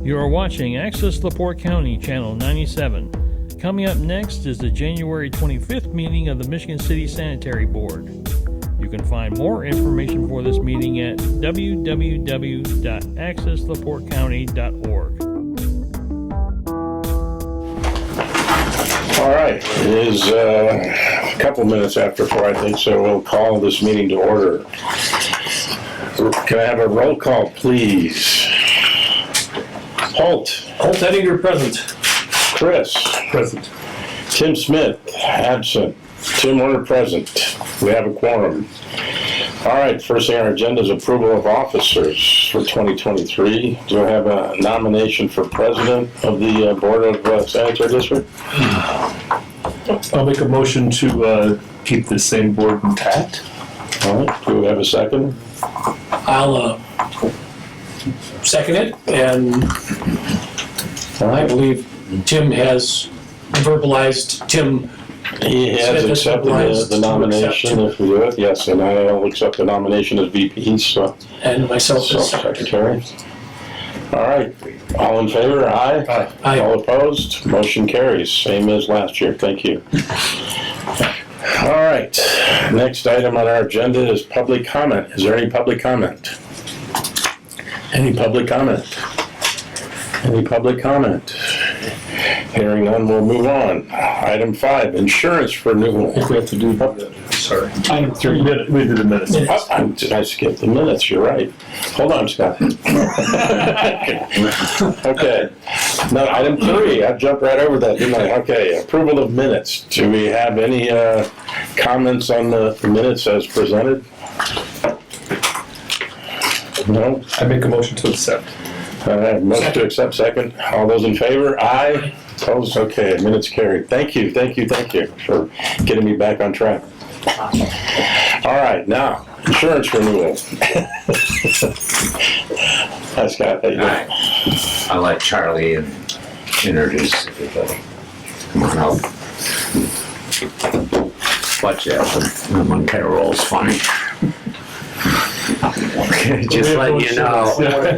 You are watching Access LaPorte County, Channel 97. Coming up next is the January 25th meeting of the Michigan City Sanitary Board. You can find more information for this meeting at www.accesslaportecounty.org. All right, it is a couple minutes after 4, I think, so we'll call this meeting to order. Can I have a roll call, please? Holt. Holt Ettinger, present. Chris. Present. Tim Smith, absent. Tim Warner, present. We have a quorum. All right, first thing on our agenda is approval of officers for 2023. Do I have a nomination for president of the Board of Sanitary District? I'll make a motion to keep the same board intact. All right, do we have a second? I'll second it, and I believe Tim has verbalized, He has accepted the nomination if we do it, yes, and I'll accept the nomination as VP, so. and myself as Secretary. All right, all in favor, aye? Aye. All opposed, motion carries, same as last year, thank you. All right, next item on our agenda is public comment. Is there any public comment? Any public comment? Any public comment? Hearing none, we'll move on. Item 5, insurance renewal. I think we have to do that. Sorry. Item 3. We did the minutes. Did I skip the minutes? You're right. Hold on, Scott. Okay. No, item 3. I jumped right over that, didn't I? Okay, approval of minutes. Do we have any comments on the minutes as presented? No? I make a motion to accept. All right, motion to accept, second. All those in favor? Aye. Opposed? Okay, minutes carried. Thank you for getting me back on track. All right, now, insurance renewal. Hi, Scott. How you doing? I'll let Charlie introduce everybody. Come on up. Watch out, I'm on Carol's funny. Just letting you know.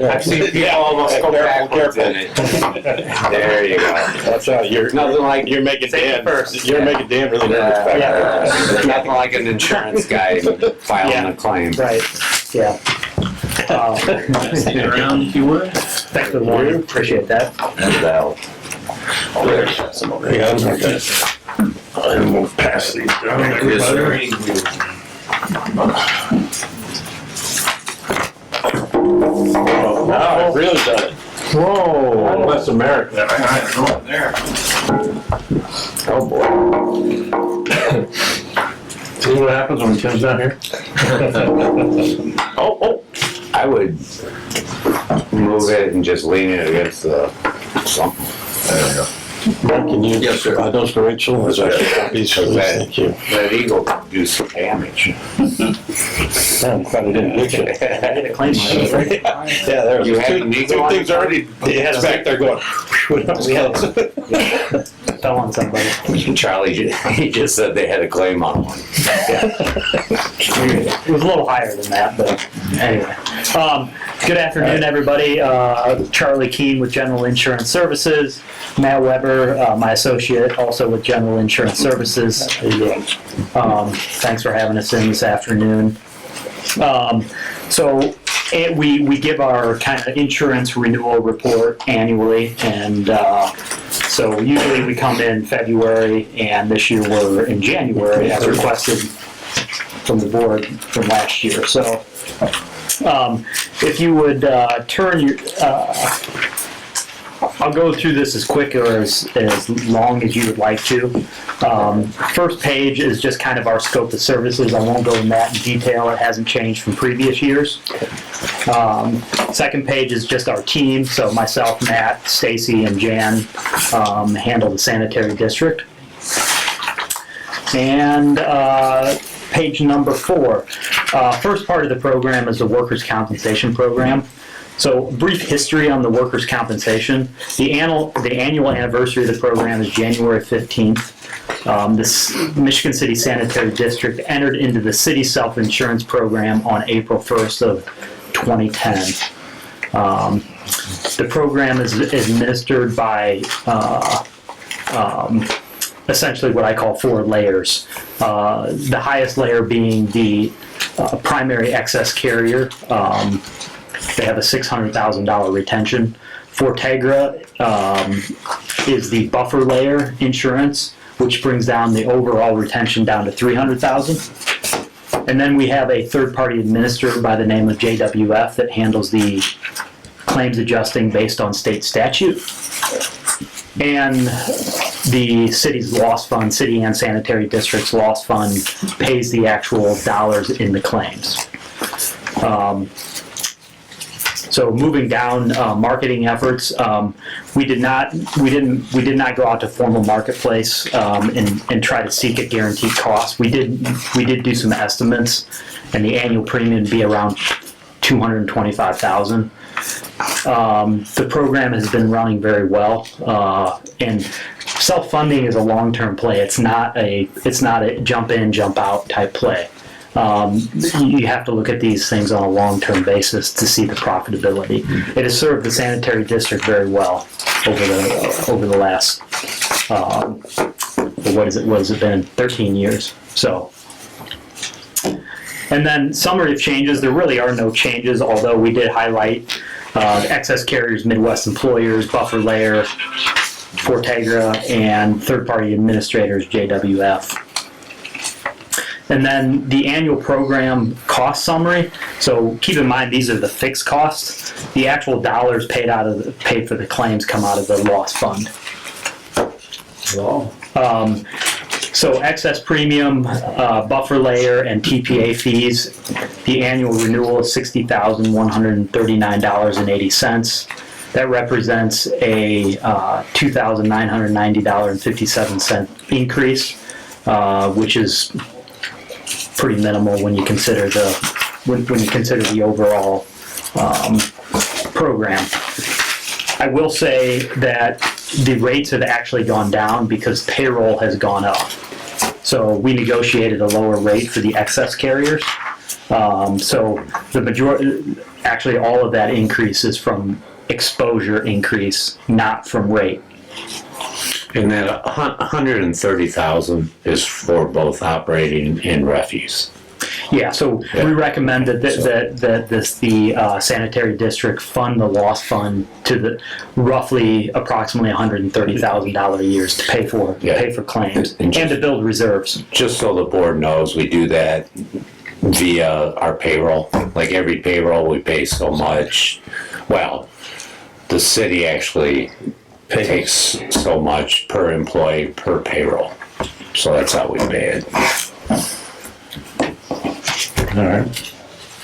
I've seen people almost go backwards in it. There you go. Watch out, you're making Dan really nervous back there. Nothing like an insurance guy filing a claim. Right, yeah. Stick around if you would. Thanks for the warning, appreciate that. That'll. Yeah, okay. I'll move past these. Oh, now I've really done it. Whoa, that's America. Oh, boy. See what happens when Tim's not here? Oh. I would move it and just lean it against the something. There you go. Mark, can you? Yes, sir. Those to Rachel, as I copies, thank you. That eagle could do some damage. I'm glad I didn't get you. I did a claim. Yeah, there was You had two an eagle things on? already, it's back there going. Fell on somebody. Charlie, he just said they had a claim on one. It was a little higher than that, but anyway. Good afternoon, everybody. Charlie Keene with General Insurance Services. Matt Weber, my associate, also with General Insurance Services. Thanks for having us in this afternoon. We give our kind of insurance renewal report annually, and so usually we come in February, and this year we're in January as requested from the board from last year. So if you would turn your, I'll go through this as quick or as long as you would like to. First page is just kind of our scope of services. I won't go in that in detail. It hasn't changed from previous years. Second page is just our team. So myself, Matt, Stacy, and Jan handle the sanitary district. And page number 4. First part of the program is the workers' compensation program. So, brief history on the workers' compensation. The annual anniversary of the program is January 15th. This Michigan City Sanitary District entered into the city self-insurance program on April 1st of 2010. The program is administered by essentially what I call 4 layers. The highest layer being the primary excess carrier. They have a $600,000 retention. Fortegra is the buffer layer insurance, which brings down the overall retention down to $300,000. And then we have a third-party administrator by the name of JWF that handles the claims adjusting based on state statute. And the city's loss fund, city and sanitary district's loss fund, pays the actual dollars in the claims. So moving down, marketing efforts, we did not go out to formal marketplace and try to seek a guaranteed cost. We did do some estimates, and the annual premium would be around $225,000. The program has been running very well, and self-funding is a long-term play. It's not a jump in, jump out type play. You have to look at these things on a long-term basis to see the profitability. It has served the sanitary district very well over the last what has it been, 13 years. So. And then summary of changes, there really are no changes, although we did highlight excess carriers, Midwest employers, buffer layer, Fortegra, and third-party administrators, JWF. And then the annual program cost summary. So keep in mind, these are the fixed costs. The actual dollars paid for the claims come out of the loss fund. So excess premium, buffer layer, and TPA fees. The annual renewal is $60,139.80. That represents a $2,990.57 increase, which is pretty minimal when you consider the overall program. I will say that the rates have actually gone down because payroll has gone up. So we negotiated a lower rate for the excess carriers. So the majority, actually all of that increase is from exposure increase, not from rate. And that 130,000 is for both operating and refuse. Yeah, so we recommend that the sanitary district fund the loss fund to the roughly approximately $130,000 a year to pay for claims and to build reserves. Just so the board knows, we do that via our payroll. Like every payroll, we pay so much. Well, the city actually takes so much per employee per payroll. So that's how we pay it. All right.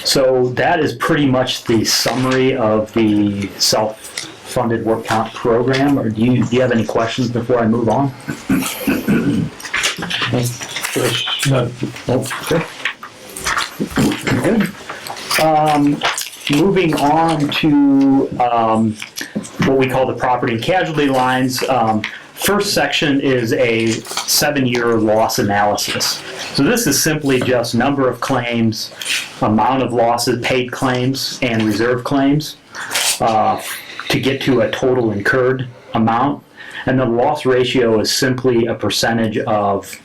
So that is pretty much the summary of the self-funded work comp program. Or do you have any questions before I move on? No. Okay. Good. Moving on to what we call the property and casualty lines. First section is a 7-year loss analysis. So this is simply just number of claims, amount of losses, paid claims, and reserve claims to get to a total incurred amount. And the loss ratio is simply a percentage of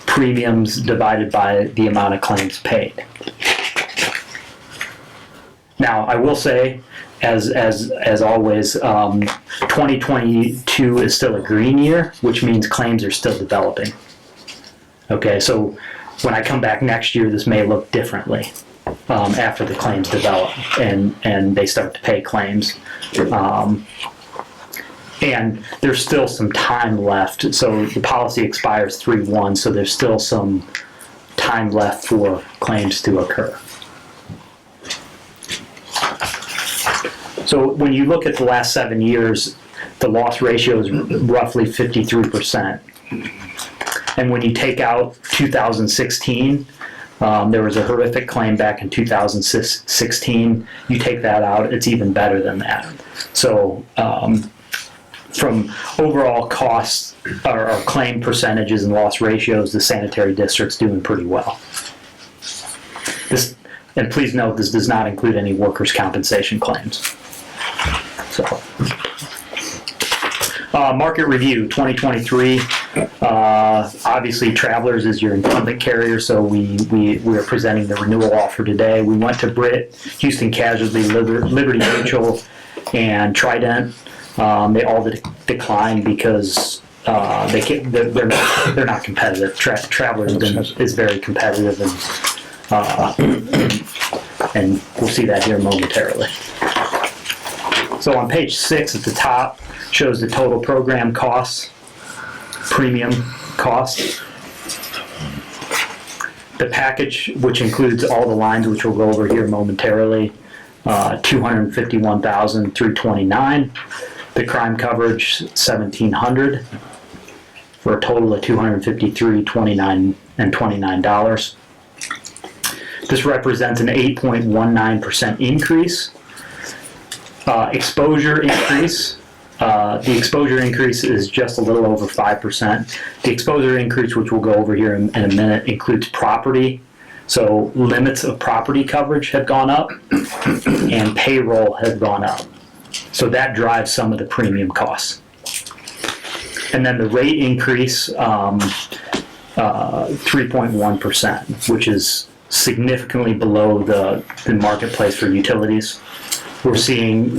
premiums divided by the amount of claims paid. Now, I will say, as always, 2022 is still a green year, which means claims are still developing. Okay, so when I come back next year, this may look differently after the claims develop and they start to pay claims. And there's still some time left. So the policy expires 3/1, so there's still some time left for claims to occur. So when you look at the last 7 years, the loss ratio is roughly 53%. And when you take out 2016, there was a horrific claim back in 2016. You take that out, it's even better than that. So from overall costs or claim percentages and loss ratios, the sanitary district's doing pretty well. This And please note, this does not include any workers' compensation claims. So, market review 2023. Obviously, Travelers is your incumbent carrier, so we are presenting the renewal offer today. We went to Brit, Houston Casualty, Liberty Mutual, and Trident. They all declined because they're not competitive. Travelers is very competitive, and we'll see that here momentarily. So on page 6 at the top shows the total program costs, premium costs. The package, which includes all the lines, which we'll go over here momentarily, $251,329. The crime coverage, $1,700, for a total of $253.29. This represents an 8.19% increase. Exposure increase. The exposure increase is just a little over 5%. The exposure increase, which we'll go over here in a minute, includes property. So limits of property coverage have gone up, and payroll has gone up. So that drives some of the premium costs. And then the rate increase, 3.1%, which is significantly below the marketplace for utilities. We're seeing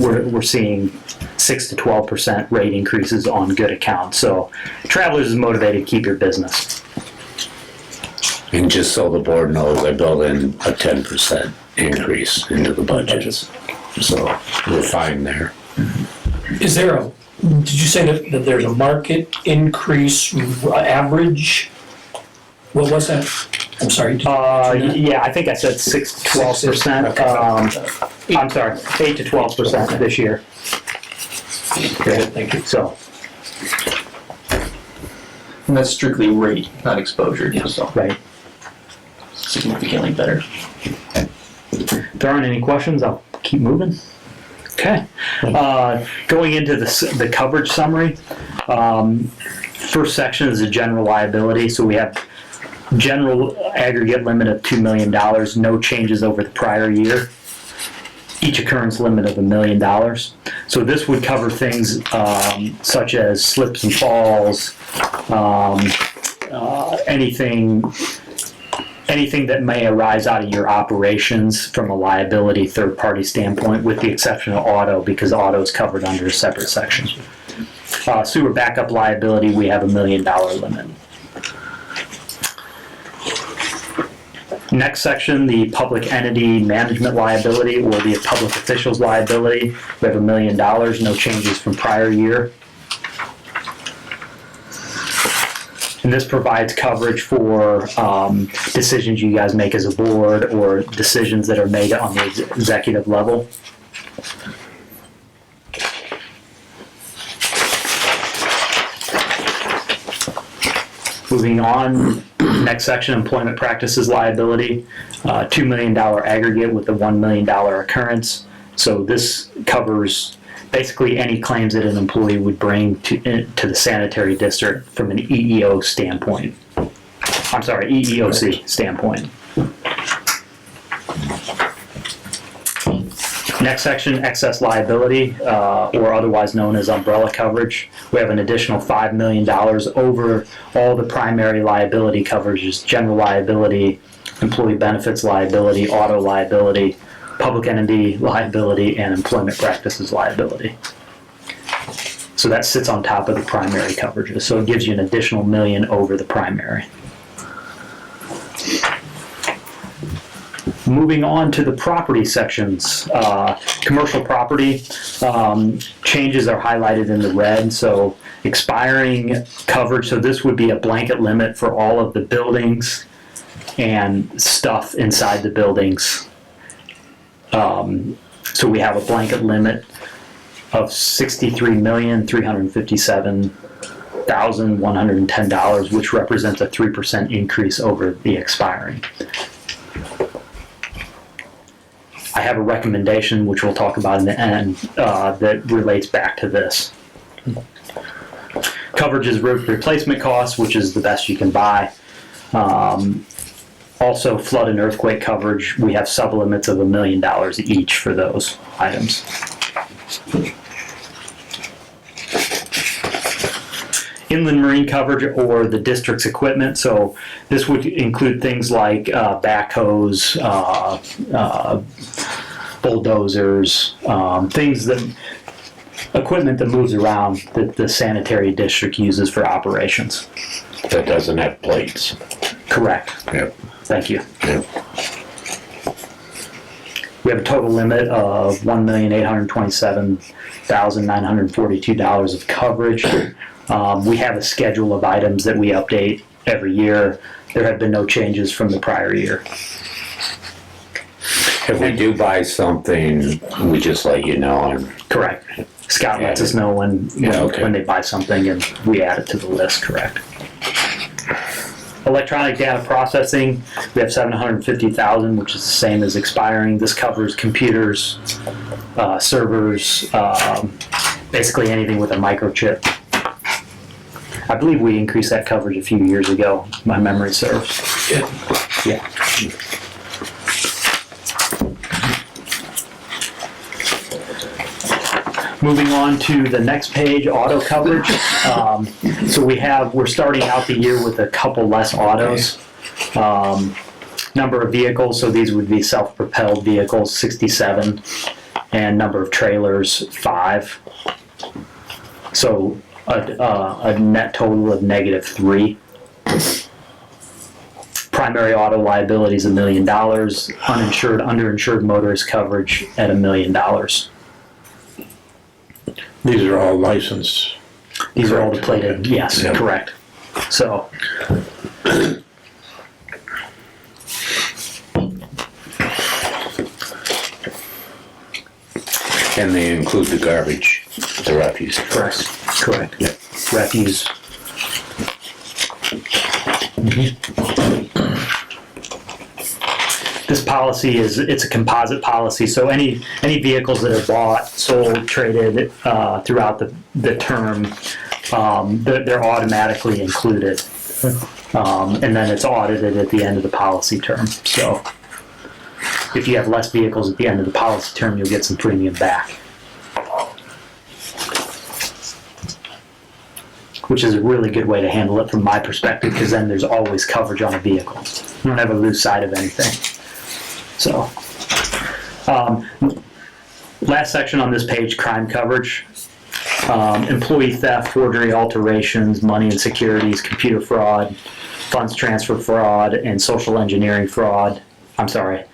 6 to 12% rate increases on good accounts. So Travelers is motivated to keep your business. And just so the board knows, I built in a 10% increase into the budget. So we're fine there. Is there did you say that there's a market increase average? What was that? I'm sorry. Yeah, I think I said 6 to 12%. I'm sorry, 8 to 12% this year. Okay, thank you. So, And that's strictly rate, not exposure. Yeah. So right. significantly better. If there aren't any questions, I'll keep moving. Okay. Going into the coverage summary, first section is a general liability. So we have general aggregate limit of $2 million, no changes over the prior year. Each occurrence limit of $1 million. So this would cover things such as slips and falls, anything that may arise out of your operations from a liability third-party standpoint, with the exception of auto, because auto is covered under a separate section. Sewer backup liability, we have $1 million limit. Next section, the public entity management liability, or the public officials liability, we have $1 million, no changes from prior year. And this provides coverage for decisions you guys make as a board, or decisions that are made on the executive level. Moving on, next section, employment practices liability, $2 million aggregate with a $1 million occurrence. So this covers basically any claims that an employee would bring to the sanitary district from an EEO standpoint. I'm sorry, EEOC standpoint. Next section, excess liability, or otherwise known as umbrella coverage. We have an additional $5 million over all the primary liability coverages: general liability, employee benefits liability, auto liability, public entity liability, and employment practices liability. So that sits on top of the primary coverages. So it gives you an additional $1 million over the primary. Moving on to the property sections. Commercial property, changes are highlighted in the red. So expiring coverage, so this would be a blanket limit for all of the buildings and stuff inside the buildings. So we have a blanket limit of $63,357,110, which represents a 3% increase over the expiring. I have a recommendation, which we'll talk about in the end, that relates back to this. Coverage is roof replacement costs, which is the best you can buy. Also, flood and earthquake coverage, we have sublimits of $1 million each for those items. Inland marine coverage or the district's equipment, so this would include things like backhoes, bulldozers, equipment that moves around that the sanitary district uses for operations. That doesn't have plates. Correct. Yep. Thank you. Yep. We have a total limit of $1,827,942 of coverage. We have a schedule of items that we update every year. There have been no changes from the prior year. If we do buy something, we just let you know. And Correct. Scott lets us know when they buy something and we add it to the list, correct. Electronic data processing, we have $750,000, which is the same as expiring. This covers computers, servers, basically anything with a microchip. I believe we increased that coverage a few years ago, if my memory serves. Yeah. Moving on to the next page, auto coverage. So we're starting out the year with a couple less autos. Number of vehicles, so these would be self-propelled vehicles, 67, and number of trailers, 5. So a net total of -3. Primary auto liability is $1 million. Uninsured, underinsured motorist coverage at $1 million. These are all licensed. These are all the plated, Okay. yes, Yeah. correct. So, and they include the garbage, the refuse. correct. Yeah. Refuse. This policy it's a composite policy, so any vehicles that are bought, sold, traded throughout the term, they're automatically included. And then it's audited at the end of the policy term. So if you have less vehicles at the end of the policy term, you'll get some premium back. Which is a really good way to handle it from my perspective, because then there's always coverage on a vehicle. You don't ever lose sight of anything. So, last section on this page, crime coverage. Employee theft, forgery, alterations, money and securities, computer fraud, funds transfer fraud, and social engineering fraud. I'm sorry.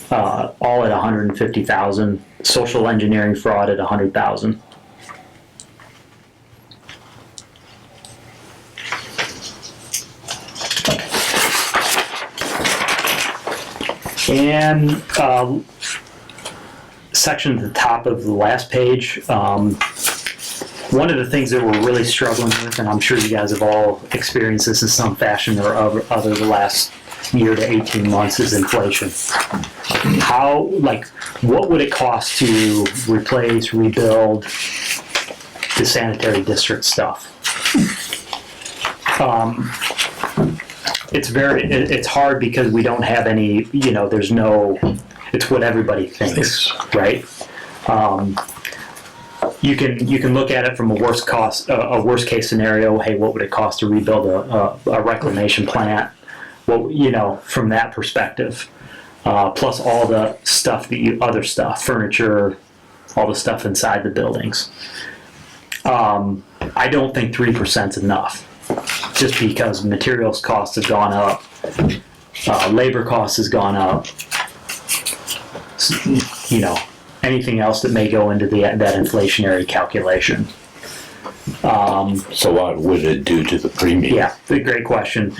All at $150,000. Social engineering fraud at $100,000. And section at the top of the last page, one of the things that we're really struggling with, and I'm sure you guys have all experienced this in some fashion or other the last year to 18 months, is inflation. What would it cost to replace, rebuild the sanitary district stuff? It's hard because we don't have any, there's no, it's what everybody thinks, right? You can look at it from a worst case scenario. Hey, what would it cost to rebuild a reclamation plant? Well, from that perspective, plus all the stuff other stuff, furniture, all the stuff inside the buildings. I don't think 3% is enough. Just because materials costs have gone up, labor costs has gone up, anything else that may go into that inflationary calculation. So what would it do to the premium? Yeah, great question.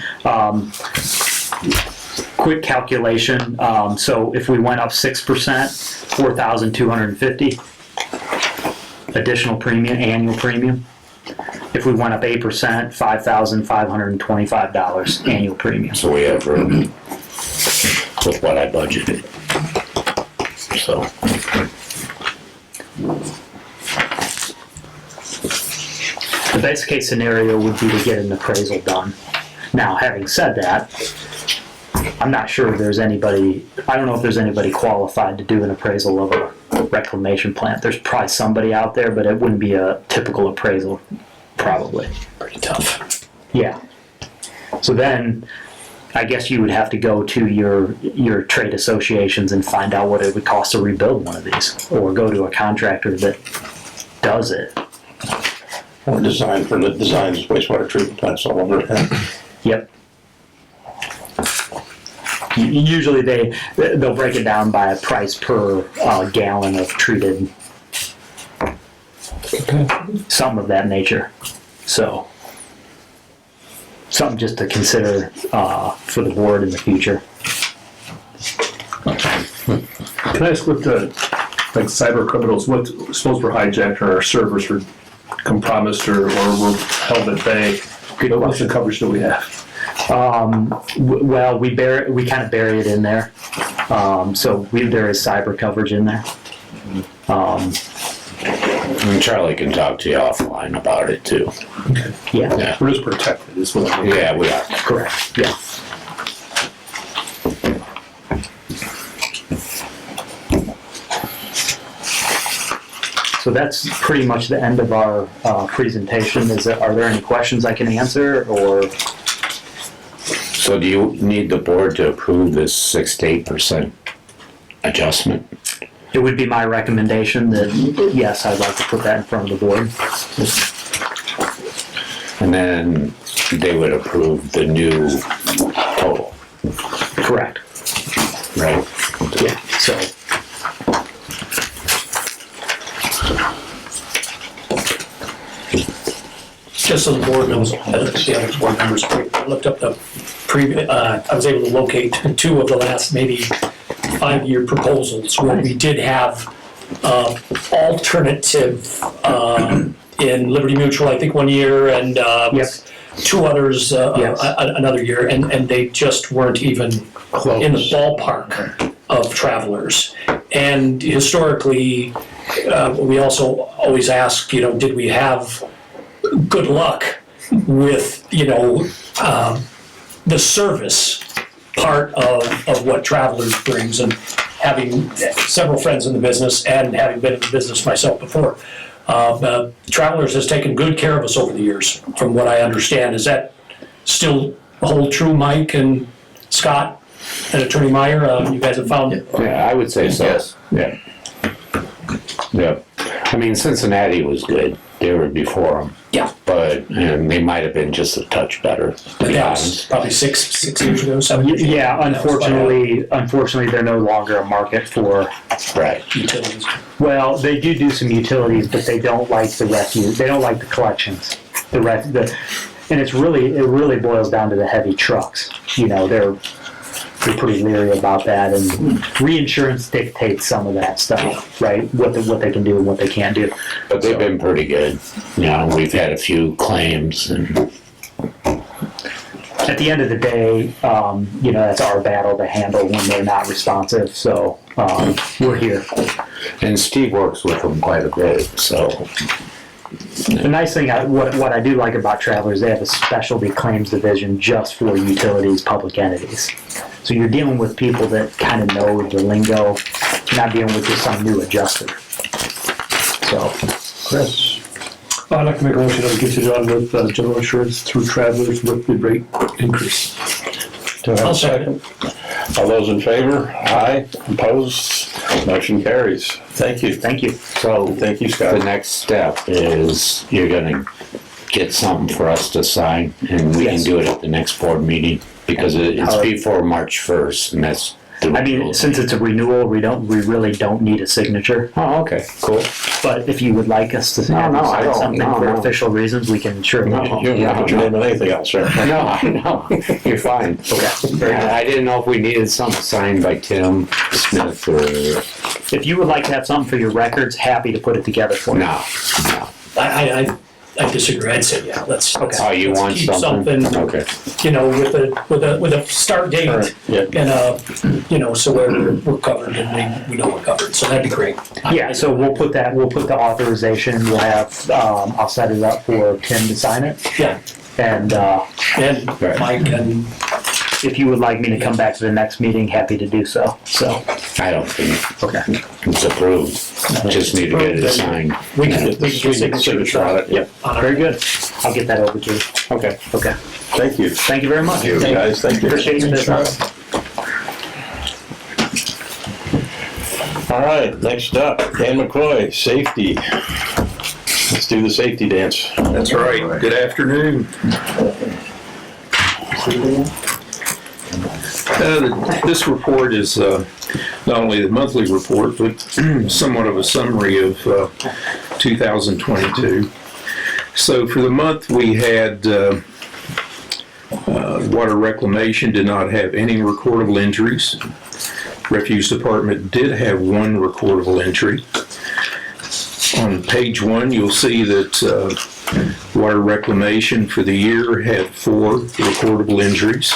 Quick calculation. So if we went up 6%, $4,250 additional premium, annual premium. If we went up 8%, $5,525 annual premium. So we have room with what I budgeted. So. The best case scenario would be to get an appraisal done. Now, having said that, I'm not sure if there's anybody, I don't know if there's anybody qualified to do an appraisal of a reclamation plant. There's probably somebody out there, but it wouldn't be a typical appraisal, probably. Pretty tough. Yeah. So then, I guess you would have to go to your trade associations and find out what it would cost to rebuild one of these, or go to a contractor that does it. Or designs wastewater treatment plants all over it. Yep. Usually they'll break it down by a price per gallon of treated, something of that nature. So, something just to consider for the board in the future. Can I ask what the, like cyber criminals, what, suppose we're hijacked or our servers were compromised or we're held at bay, what's the coverage that we have? Well, we kind of bury it in there. So there is cyber coverage in there. And Charlie can talk to you offline about it too. Yeah, Yeah, We're just protected, is what I'm. yeah, we are. correct. Yeah. So that's pretty much the end of our presentation. Are there any questions I can answer, or? So do you need the board to approve this 6 to 8% adjustment? It would be my recommendation that, yes, I'd like to put that in front of the board. And then they would approve the new total, Correct. right? Yeah, so. Just so the board knows, the other board members, I looked up the previous, I was able to locate 2 of the last maybe 5-year proposals where we did have alternative in Liberty Mutual, I think 1 year, and Yes. 2 others Yes. another year, and they just weren't even in the ballpark of Travelers. And historically, we also always ask, did we have good luck with, the service part of what Travelers brings, and having several friends in the business and having been in the business myself before. Travelers has taken good care of us over the years, from what I understand. Is that still hold true, Mike and Scott and Attorney Meyer? You guys have found it? Yeah, I would say so. Yes. Yeah. Yeah. I mean, Cincinnati was good. They were before them. Yeah. But they might have been just a touch better, to be That was honest. probably 6 years ago, 7 years ago. Yeah, unfortunately, they're no longer a market for, Right. Utilities. well, they do some utilities, but they don't like the refuse, they don't like the collections. And it really boils down to the heavy trucks. They're pretty leery about that, and reinsurance dictates some of that stuff, right? What they can do and what they can't do. But they've been pretty good. We've had a few claims and At the end of the day, that's our battle to handle when they're not responsive. So we're here. Steve works with them quite a bit, so. The nice thing, what I do like about Travelers, they have a specialty claims division just for utilities, public entities. So you're dealing with people that kind of know the lingo, you're not dealing with just some new adjuster. So, Chris? I'd like to make a motion that we continue on with general insurance through Travelers with the rate increase. I'll second. All those in favor? Aye. Opposed? Motion carries. Thank you. thank you. So Thank you, the Scott. next step is you're gonna get something for us to sign, and we can Yes. do it at the next board meeting, because it's before March 1st, and that's the I mean, renewal. since it's a renewal, we really don't need a signature. Oh, okay, cool. But if you would like us to have no, you I sign don't. something No, for no. official reasons, we can sure. No. You don't have to put your name on anything else, sir. No, I know, you're fine. Okay. I didn't know if we needed something signed by Tim Smith or, If you would like to have something for your records, happy to put it together for you. no. I disagree. I'd say, yeah, let's. Oh, you let's want keep something? Okay. with a start date Yeah. and so we're covered and we know we're covered. So that'd be great. Yeah, so we'll put the authorization, we'll have, I'll set it up for Tim to sign it, Yeah, and, and Right. Mike and if you would like me to come back to the next meeting, happy to do so. So, I don't think okay. it's approved. Just need to get it signed. We can get signature on it. Yep. Very good. I'll get that over to you. Okay, Okay. thank you. Thank you very much. You guys, thank you. Appreciate your business. All right, next up, Dan McCoy, safety. Let's do the safety dance. That's right. Good afternoon. This report is not only the monthly report, but somewhat of a summary of 2022. So for the month, we had water reclamation did not have any recordable injuries. Refuse department did have one recordable entry. On page 1, you'll see that water reclamation for the year had 4 recordable injuries.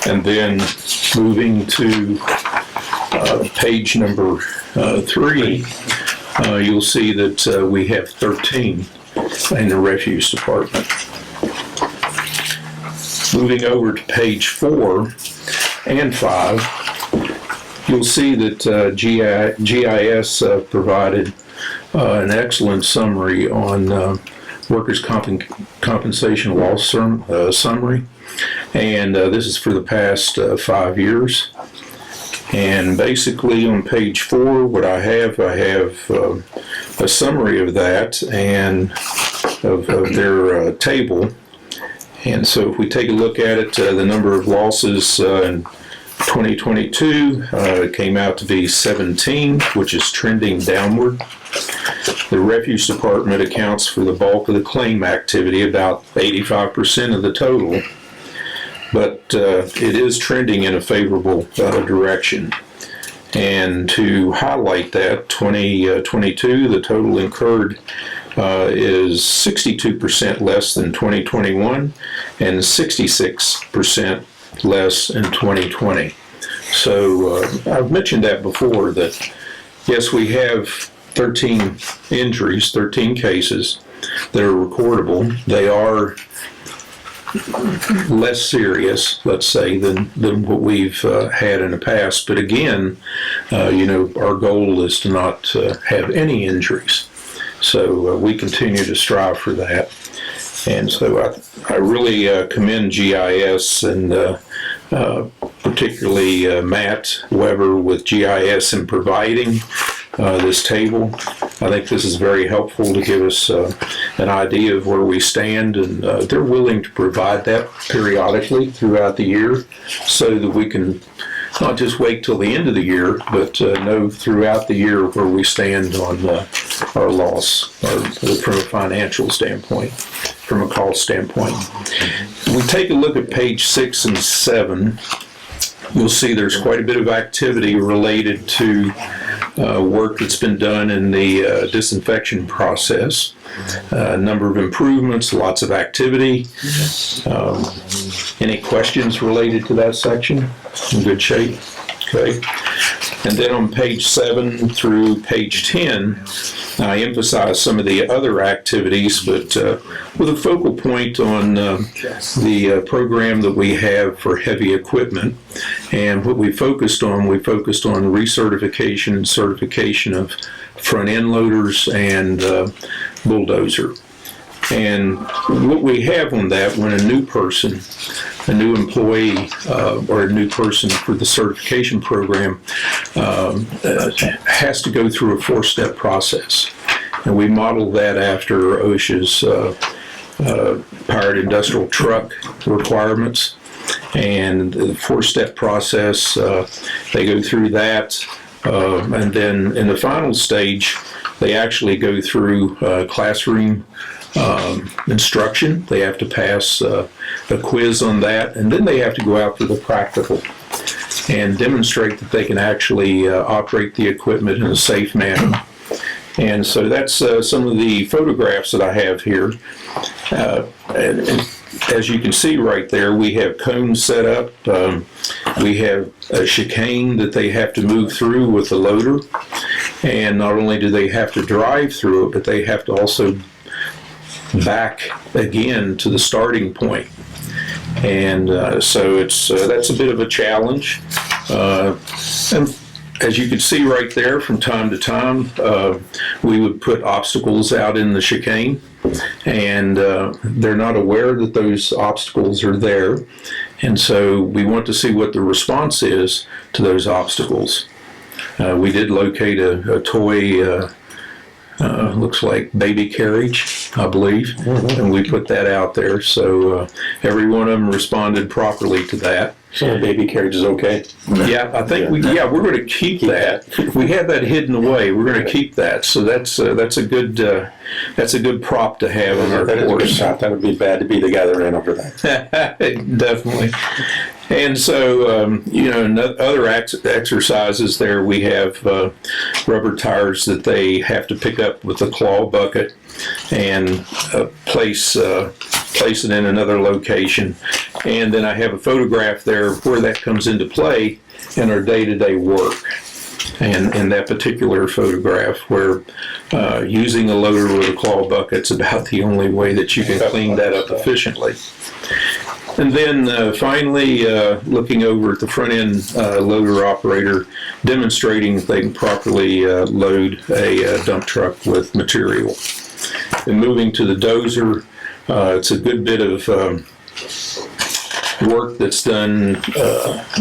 And then moving to page number 3, you'll see that we have 13 in the refuse department. Moving over to page 4 and 5, you'll see that GIS provided an excellent summary on workers' compensation loss summary, and this is for the past 5 years. And basically on page 4, what I have a summary of that and of their table. And so if we take a look at it, the number of losses in 2022 came out to be 17, which is trending downward. The refuse department accounts for the bulk of the claim activity, about 85% of the total, but it is trending in a favorable direction. And to highlight that, 2022, the total incurred is 62% less than 2021 and 66% less in 2020. So I've mentioned that before, that yes, we have 13 injuries, 13 cases that are recordable. They are less serious, let's say, than what we've had in the past. But again, our goal is to not have any injuries. So we continue to strive for that. And so I really commend GIS and particularly Matt Weber with GIS in providing this table. I think this is very helpful to give us an idea of where we stand, and they're willing to provide that periodically throughout the year so that we can not just wait till the end of the year, but know throughout the year where we stand on our loss, from a financial standpoint, from a cost standpoint. We take a look at page 6 and 7. You'll see there's quite a bit of activity related to work that's been done in the disinfection process. A number of improvements, lots of activity. Any questions related to that section? In good shape? Okay. And then on page 7 through page 10, I emphasize some of the other activities, but with a focal point on the program that we have for heavy equipment. And what we focused on recertification and certification of front end loaders and bulldozer. And what we have on that, when a new employee or a new person for the certification program has to go through a 4-step process. And we model that after OSHA's powered industrial truck requirements. And the 4-step process, they go through that. And then in the final stage, they actually go through classroom instruction. They have to pass a quiz on that, and then they have to go out for the practical and demonstrate that they can actually operate the equipment in a safe manner. And so that's some of the photographs that I have here. And as you can see right there, we have cones set up. We have a chicane that they have to move through with the loader. And not only do they have to drive through it, but they have to also back again to the starting point. And so that's a bit of a challenge. And as you can see right there, from time to time, we would put obstacles out in the chicane, and they're not aware that those obstacles are there. And so we want to see what the response is to those obstacles. We did locate a toy, looks like baby carriage, I believe, and we put that out there. So every one of them responded properly to that. So the baby carriage is okay? Yeah, I think we're going to keep that. We have that hidden away. We're going to keep that. So that's a good prop to have in our That is a good course. shot. That would be bad to be the guy that ran over that. Definitely. And so, in other exercises there, we have rubber tires that they have to pick up with a claw bucket and place it in another location. And then I have a photograph there where that comes into play in our day-to-day work. And in that particular photograph, where using a loader with a claw bucket's about the only way that you can clean that up efficiently. And then finally, looking over at the front end loader operator, demonstrating if they can properly load a dump truck with material. And moving to the dozer, it's a good bit of work that's done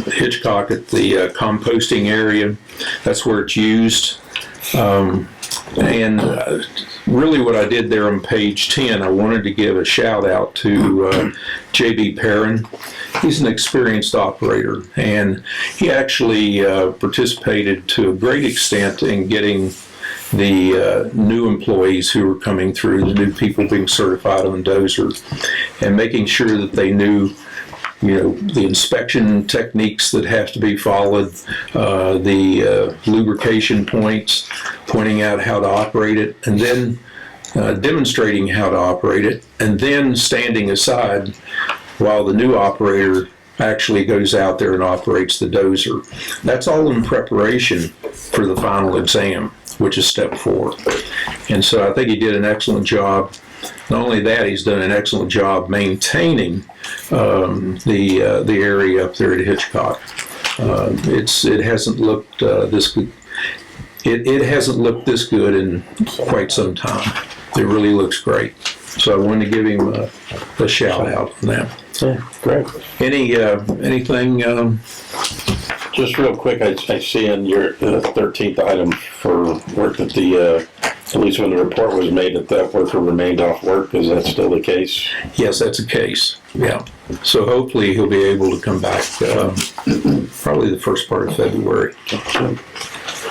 Hitchcock at the composting area. That's where it's used. And really what I did there on page 10, I wanted to give a shout out to J.B. Perrin. He's an experienced operator, and he actually participated to a great extent in getting the new employees who were coming through, the new people being certified on dozer, and making sure that they knew the inspection techniques that have to be followed, the lubrication points, pointing out how to operate it, and then demonstrating how to operate it, and then standing aside while the new operator actually goes out there and operates the dozer. That's all in preparation for the final exam, which is step 4. And so I think he did an excellent job. Not only that, he's done an excellent job maintaining the area up there at Hitchcock. It hasn't looked this good. It hasn't looked this good in quite some time. It really looks great. So I wanted to give him a shout out on that. Yeah, great. Anything? Just real quick, I see in your 13th item for work that at least when the report was made, that worker remained off work. Is that still the case? Yes, that's the case. Yeah. So hopefully he'll be able to come back probably the first part of February.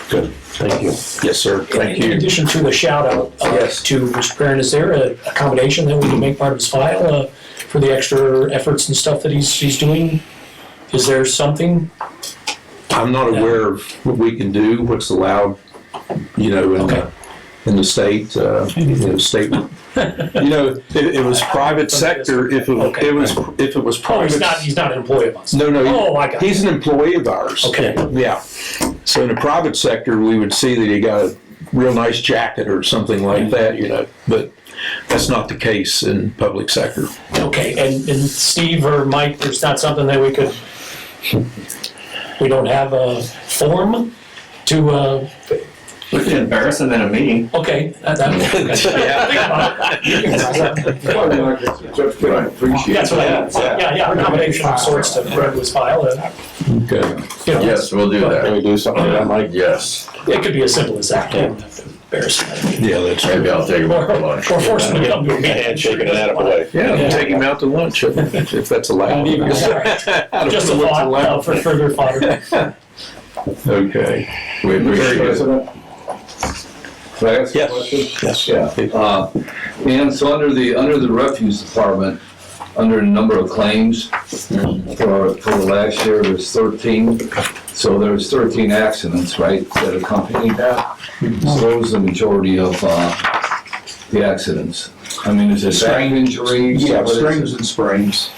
Good. Thank you. Yes, sir. Thank In you. addition to the shout out to Mr. Perrin, is there an accommodation that we can make part of his file for the extra efforts and stuff that he's doing? Is there something? I'm not aware of what we can do, what's allowed, in the state, state. It was private sector. If it was private. He's not an employee of us. No. Oh, I got it. He's an employee of ours. Okay. Yeah. So in the private sector, we would see that he got a real nice jacket or something like that, but that's not the case in public sector. Okay, and Steve or Mike, there's not something that we don't have a form to, We can embarrass them in a meeting. okay. That's what I, accommodation of sorts to put into his file. Okay. Yes, we'll do Can that. we do something like that, Mike? Yes. It could be as simple as that. You don't have to embarrass him. Yeah, that's Maybe I'll take them out for lunch. Or force him to come to a meeting. Handshaking and that away. Yeah, take him out to lunch if that's allowed. Just a thought for further fodder. Okay. We appreciate it. Can I ask a Yes. question? Yes. Yeah. And so under the refuse department, under the number of claims for the last year, there's 13. So there's 13 accidents, right, that accompanied that. So those are the majority of the accidents. I mean, is it back injuries? Yeah, What is strains it? and sprains.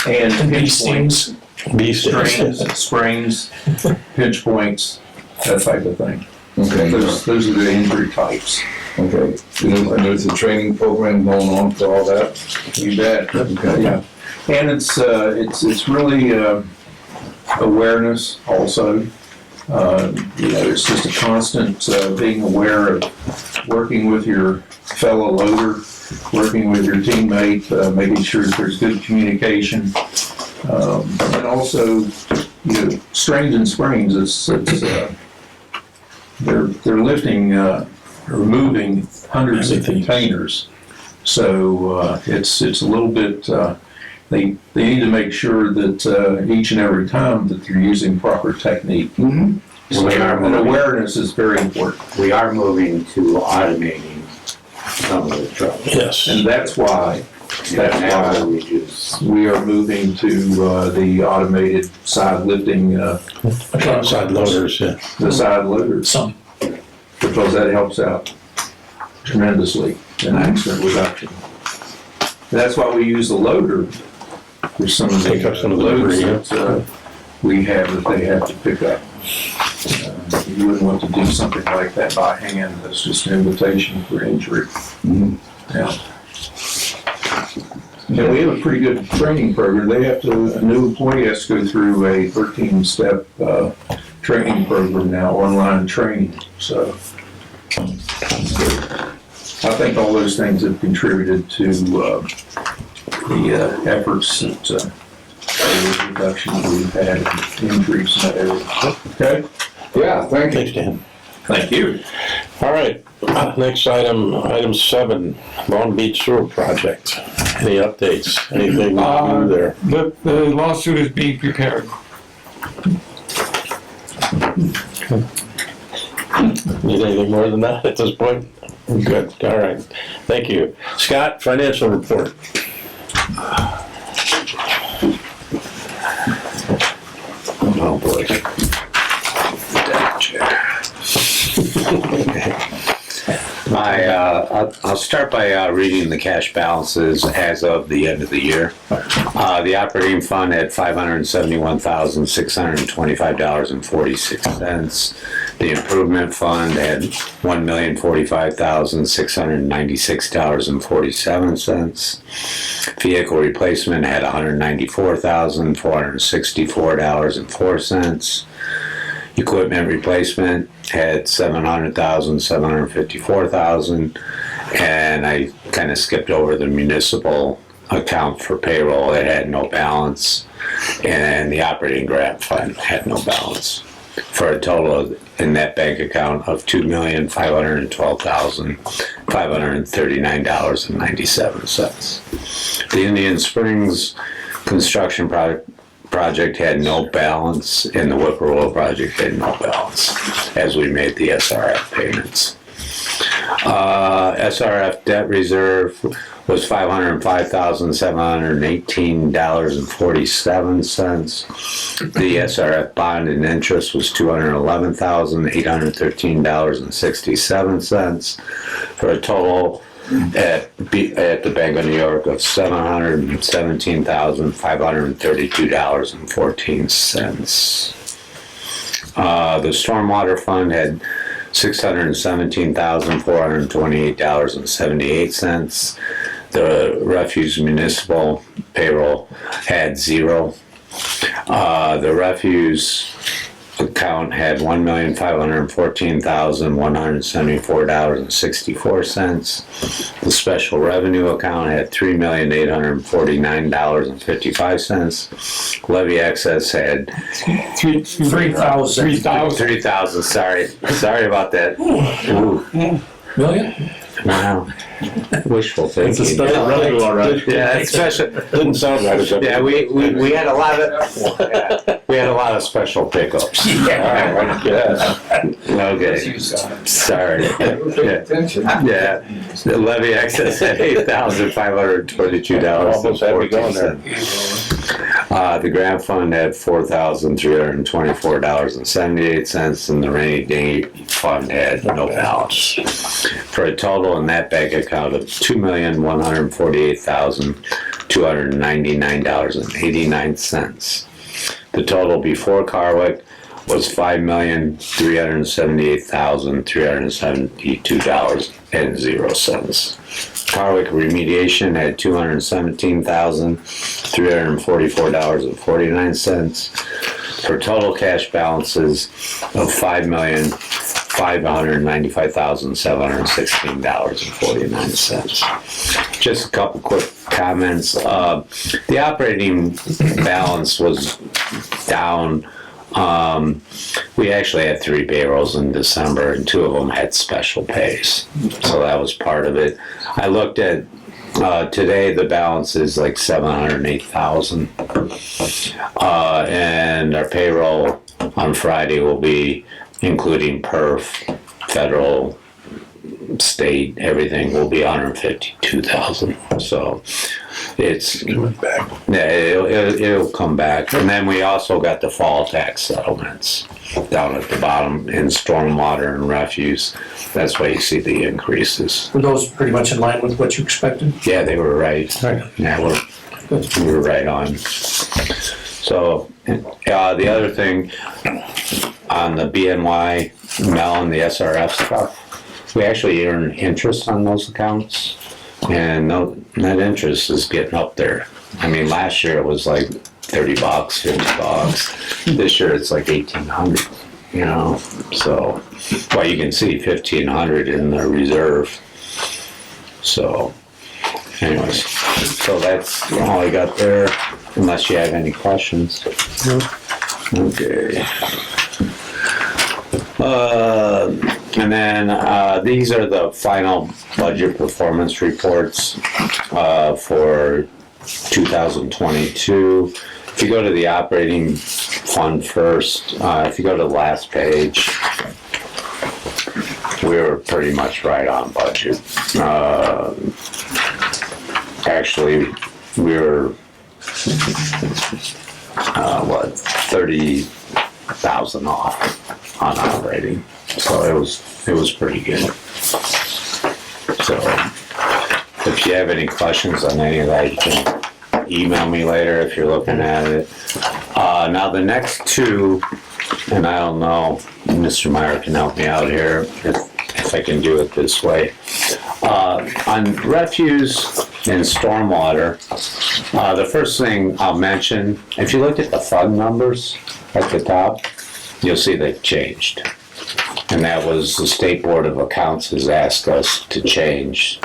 And Bee pinch points. stings. Strains, sprains, pinch points, that type of thing. Okay. Those are the injury types. Okay. And there's a training program going on for all that? You bet. Okay. Yeah. And it's really awareness also. It's just a constant being aware of working with your fellow loader, working with your teammate, making sure that there's good communication. And also, strains and springs, they're lifting, or moving hundreds of containers. So it's a little bit, they need to make sure that each and every time that they're using proper technique. Mm-hmm. So, and awareness is very important. We are moving to automating some of the trucks. Yes. And that's why We just, we are moving to the automated side lifting, Side loaders, yeah. the side loaders, Some. because that helps out tremendously in accident reduction. That's why we use the loader for some of the Pick up some of the loads debris, that we have that they have to pick up. You wouldn't want to do something like that by hand. That's just an invitation for injury. Yeah. And we have a pretty good training program. A new employee has to go through a 13-step training program now, online training. So I think all those things have contributed to the efforts that reductions we've had in injuries in that area. Okay? Yeah, thank you. Thanks, Dan. Thank you. All right, next item 7, Long Beach Sewer Project. Any updates? Anything new there? The lawsuit is being prepared. Need anything more than that at this point? Good, all right. Thank you. Scott, financial report. oh boy. I'll start by reading the cash balances as of the end of the year. The operating fund had $571,625.46. The improvement fund had $1,045,696.47. Vehicle replacement had $194,464.04. Equipment replacement had $700,754,000, and I kind of skipped over the municipal account for payroll. It had no balance, and the operating grant fund had no balance, for a total in that bank account of $2,512,539.97. The Indian Springs construction project had no balance, and the Whippoorwill project had no balance as we made the SRF payments. SRF debt reserve was $505,718.47. The SRF bond and interest was $211,813.67, for a total at the Bank of New York of $717,532.14. The Stormwater Fund had $617,428.78. The Refuse Municipal payroll had $0. The Refuse account had $1,514,174.64. The Special Revenue account had $3,849.55. Levy excess had $3,000. Sorry about that. Ooh. Million? Wow. Wishful thinking. It's a special revenue, all right. Yeah, it's special. Didn't sound right as Yeah, we had a lot of special pickups. Yeah. Okay. Sorry. Yeah. The levy excess at $8,522.40. The grant fund had $4,324.78, and the rainy day fund had no balance, for a total in that bank account of $2,148,299.89. The total before Carwick was $5,378,372.00. Carwick remediation had $217,344.49 for total cash balances of $5,595,716.49. Just a couple quick comments. The operating balance was down. We actually had 3 payrolls in December, and 2 of them had special pays, so that was part of it. I looked at today, the balance is like $708,000, and our payroll on Friday will be, including perf, federal, state, everything will be $152,000. So it's coming back. Yeah, it'll come back. And then we also got the fall tax settlements down at the bottom in stormwater and refuse. That's why you see the increases. Were those pretty much in line with what you expected? Yeah, they were right. Right. Yeah, we were right on. So the other thing on the BNY, Mel, and the SRF stuff, we actually earn interest on those accounts, and net interest is getting up there. I mean, last year it was like $30, $50. This year it's like $1,800, you know. So, well, you can see $1,500 in the reserve. So, anyways, so that's all I got there, unless you have any questions. Okay. And then these are the final budget performance reports for 2022. If you go to the operating fund first, if you go to the last page, we were pretty much right on budget. Actually, we were, 30,000 off on operating. So it was pretty good. So if you have any questions on any of that, you can email me later if you're looking at it. Now the next 2, and I don't know, Mr. Meyer can help me out here if I can do it this way. On refuse and stormwater, the first thing I'll mention, if you look at the fund numbers at the top, you'll see they've changed. And that was the State Board of Accounts has asked us to change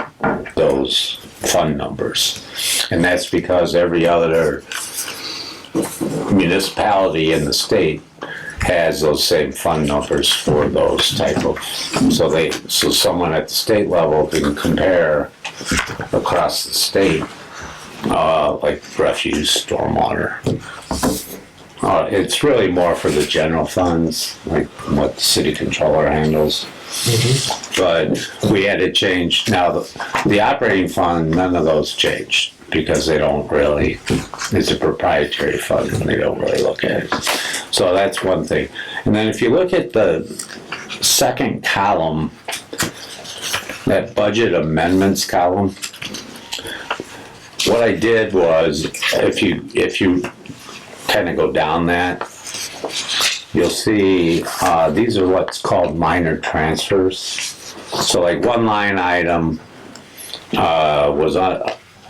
those fund numbers. And that's because every other municipality in the state has those same fund numbers for those type of, so someone at the state level can compare across the state, like refuse, stormwater. It's really more for the general funds, like what the city controller handles. But we had to change. Now, the operating fund, none of those changed because they don't really, it's a proprietary fund and they don't really look at it. So that's one thing. And then if you look at the second column, that budget amendments column, what I did was, if you kind of go down that, you'll see these are what's called minor transfers. So like one line item was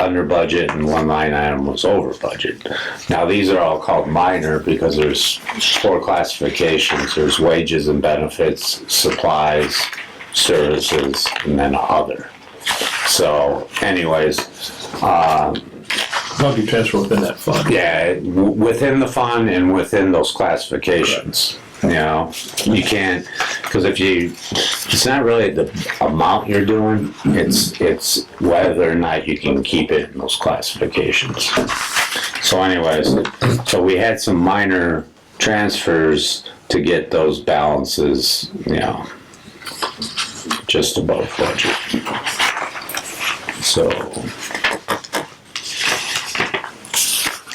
under budget and one line item was over budget. Now these are all called minor because there's 4 classifications. There's wages and benefits, supplies, services, and then other. So anyways, How do you transfer within that fund? yeah, within the fund and within those classifications. You know, you can't, because it's not really the amount you're doing, it's whether or not you can keep it in those classifications. So anyways, so we had some minor transfers to get those balances, you know, just above budget. So,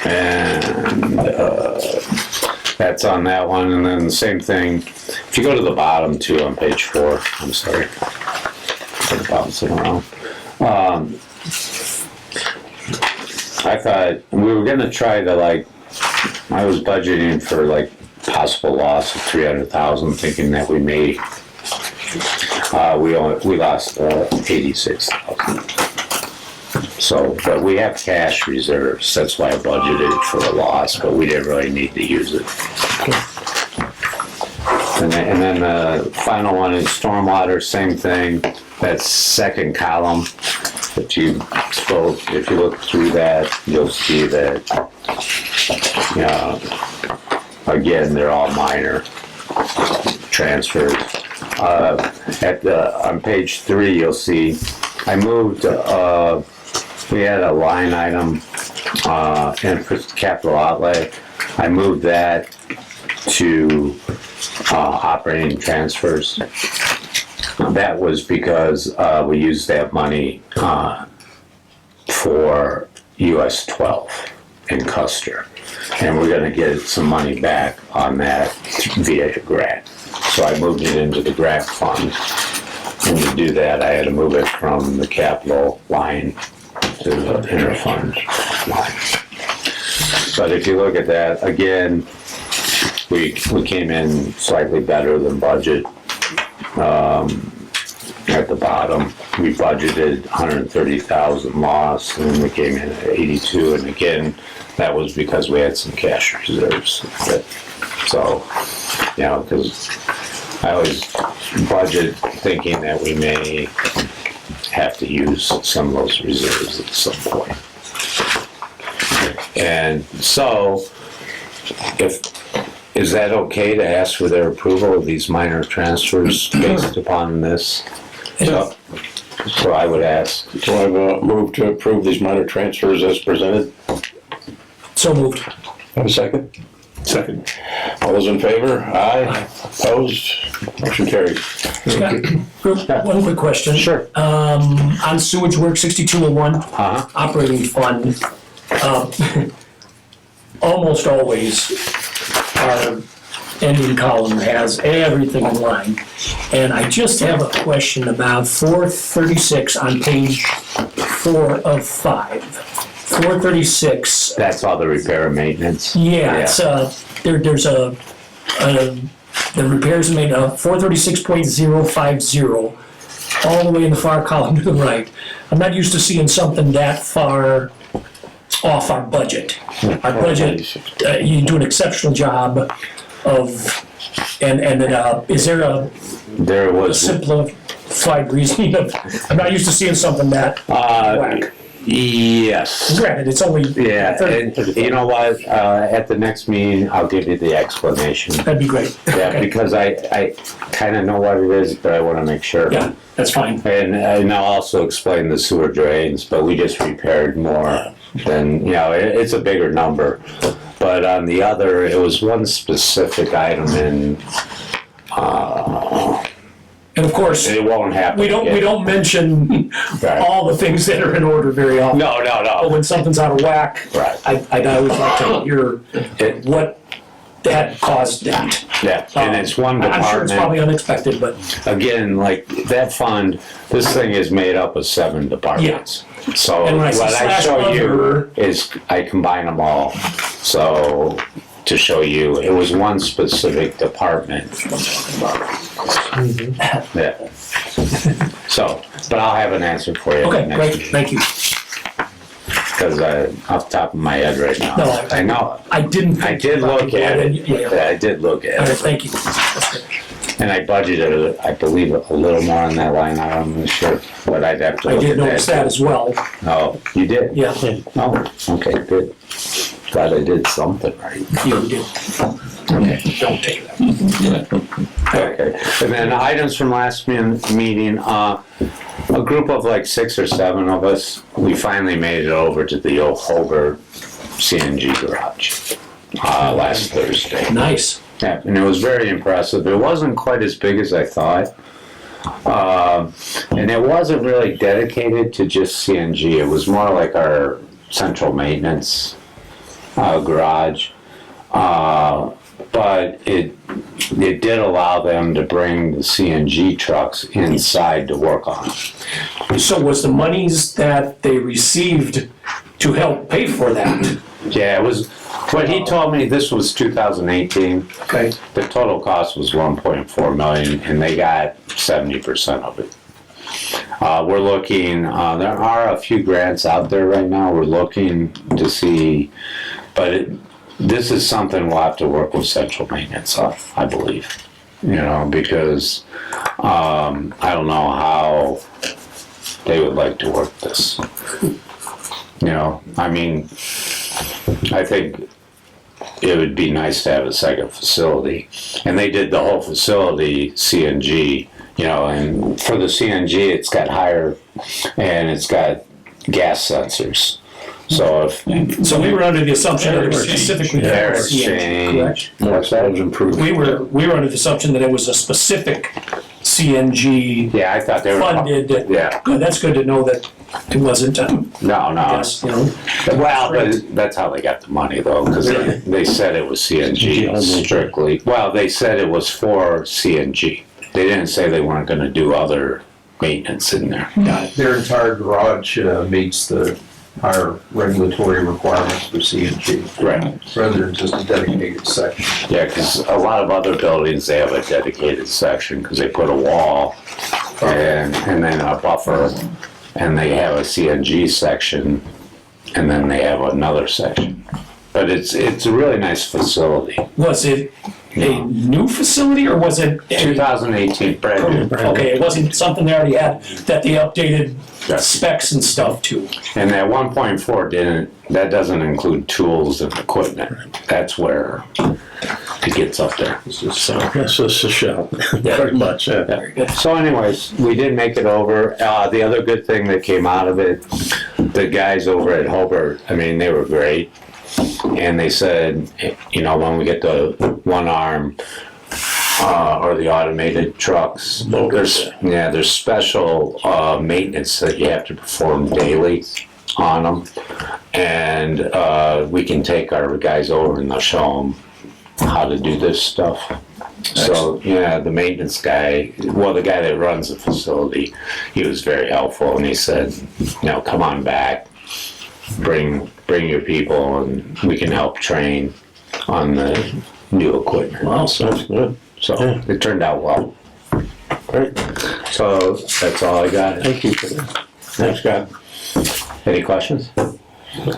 and that's on that one. And then the same thing, if you go to the bottom too on page 4, I'm sorry, I'm bouncing around. I thought we were gonna try to, like, I was budgeting for like possible loss of 300,000, thinking that we may, we lost 86,000. So, but we have cash reserves, that's why I budgeted for a loss, but we didn't really need to use it. And then the final one is stormwater, same thing, that second column. If you look through that, you'll see that, again, they're all minor transfers. On page 3, you'll see, I moved, we had a line item in capital outlay. I moved that to operating transfers. That was because we used that money for US 12 in Custer. And we're gonna get some money back on that via a grant. So I moved it into the grant fund. And to do that, I had to move it from the capital line to the interfund line. But if you look at that, again, we came in slightly better than budget. At the bottom, we budgeted 130,000 loss, and we came in at 82. And again, that was because we had some cash reserves. So, because I always budget thinking that we may have to use some of those reserves at some point. And so, is that okay to ask for their approval of these minor transfers based upon this? So I would ask. Do I have a move to approve these minor transfers as presented? So moved. Have a second? Second. All those in favor? Aye. Opposed? Motion carried. Scott, one quick question. Sure. On sewage work, 6201, operating fund, almost always our ending column has everything in line. And I just have a question about 436 on page 4 of 5. 436. That's all the repair and maintenance. Yeah, it's there's the repairs made 436.050 all the way in the far column to the right. I'm not used to seeing something that far off our budget. Our budget, you do an exceptional job of, and is there a simplified reasoning of, I'm not used to seeing something that whack. Yes. Granted, it's only. Yeah, 30, and you know what, at the next meeting, I'll give you the explanation. That'd be great. Yeah, Okay. because I kind of know what it is, but I want to make sure. Yeah, that's fine. And I'll also explain the sewer drains, but we just repaired more than, it's a bigger number. But on the other, it was one specific item in, And of course, it won't happen we don't mention Right. all the things that are in order very often. No. But when something's out of whack, Right. I'd always like to hear what that caused that. Yeah, and it's one I'm sure it's probably department. unexpected, but Again, like that fund, this thing is made up of 7 departments. So And when I say what I slash show you under- is I combine them all. So to show you, it was one specific department. Yeah. So, but I'll have an answer for you. okay, next great, meeting. thank you. Because off the top of my head right now, No, I know. I didn't. I think did about look at it. Yeah. I did look All at right, it. thank you. That's good. And I budgeted, I believe, a little more on that line item this year, but I'd have to I look did at notice that as well. Oh, you did? Yeah, Oh, okay, good. Glad I did something right. you did. Okay. Don't take that. Okay. And then items from last meeting, a group of like 6 or 7 of us, we finally made it over to the old Hobart CNG garage last Thursday. Nice. Yeah, and it was very impressive. It wasn't quite as big as I thought. And it wasn't really dedicated to just CNG. It was more like our central maintenance garage. But it did allow them to bring the CNG trucks inside to work on. So was the monies that they received to help pay for that, Yeah, it was, what he told me, this was 2018. Okay. The total cost was 1.4 million and they got 70% of it. We're looking, there are a few grants out there right now. We're looking to see, but this is something we'll have to work with central maintenance on, I believe. You know, because I don't know how they would like to work this. You know, I mean, I think it would be nice to have a second facility. And they did the whole facility CNG, you know, and for the CNG, it's got higher, and it's got gas sensors. So if So we were under the assumption that it was specifically for air CNG, correct? exchange, What's that was improved? We were under the assumption that it was a specific CNG yeah, I thought they were funded. Yeah, Good, that's good to know that it wasn't, no, yes, you know. Well, that's how they got the money though, because they said it was CNG strictly. Well, they said it was for CNG. They didn't say they weren't going to do other maintenance in there. Their entire garage meets the higher regulatory requirements for CNG. Right. Rather than just a dedicated section. Yeah, because a lot of other buildings, they have a dedicated section because they put a wall and then a buffer, and they have a CNG section, and then they have another section. But it's a really nice facility. Was it a new facility or was it? 2018, brand new. Okay, it wasn't something they already had that they updated Yeah. specs and stuff to. And that 1.4 that doesn't include tools and equipment. That's where it gets up there. So, that's just a show. Very much, yeah. Very good. So anyways, we did make it over. The other good thing that came out of it, the guys over at Hobart, I mean, they were great. And they said, you know, when we get the one arm or the automated trucks, there's special maintenance that you have to perform daily on them. And we can take our guys over and they'll show them how to do this stuff. So, yeah, the maintenance guy, well, the guy that runs the facility, he was very helpful, and he said, you know, come on back, bring your people, and we can help train on the new equipment. Wow, sounds good. So it turned out well. Great. So that's all I got. Thank you for that. Thanks, Scott. Any questions?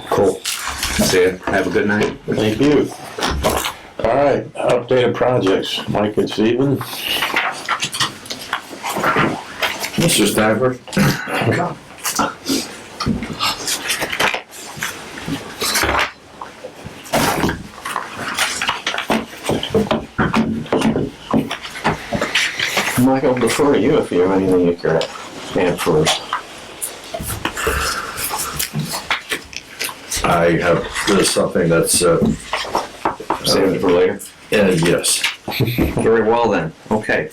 Cool. See you. Have a good night. Thank you. All right, updated projects. Mike and Steven. Mr. Stafford? Mike, I'll defer to you if you have anything you care to add first. I have something that's, Save it for later. yes. Very well then. Okay.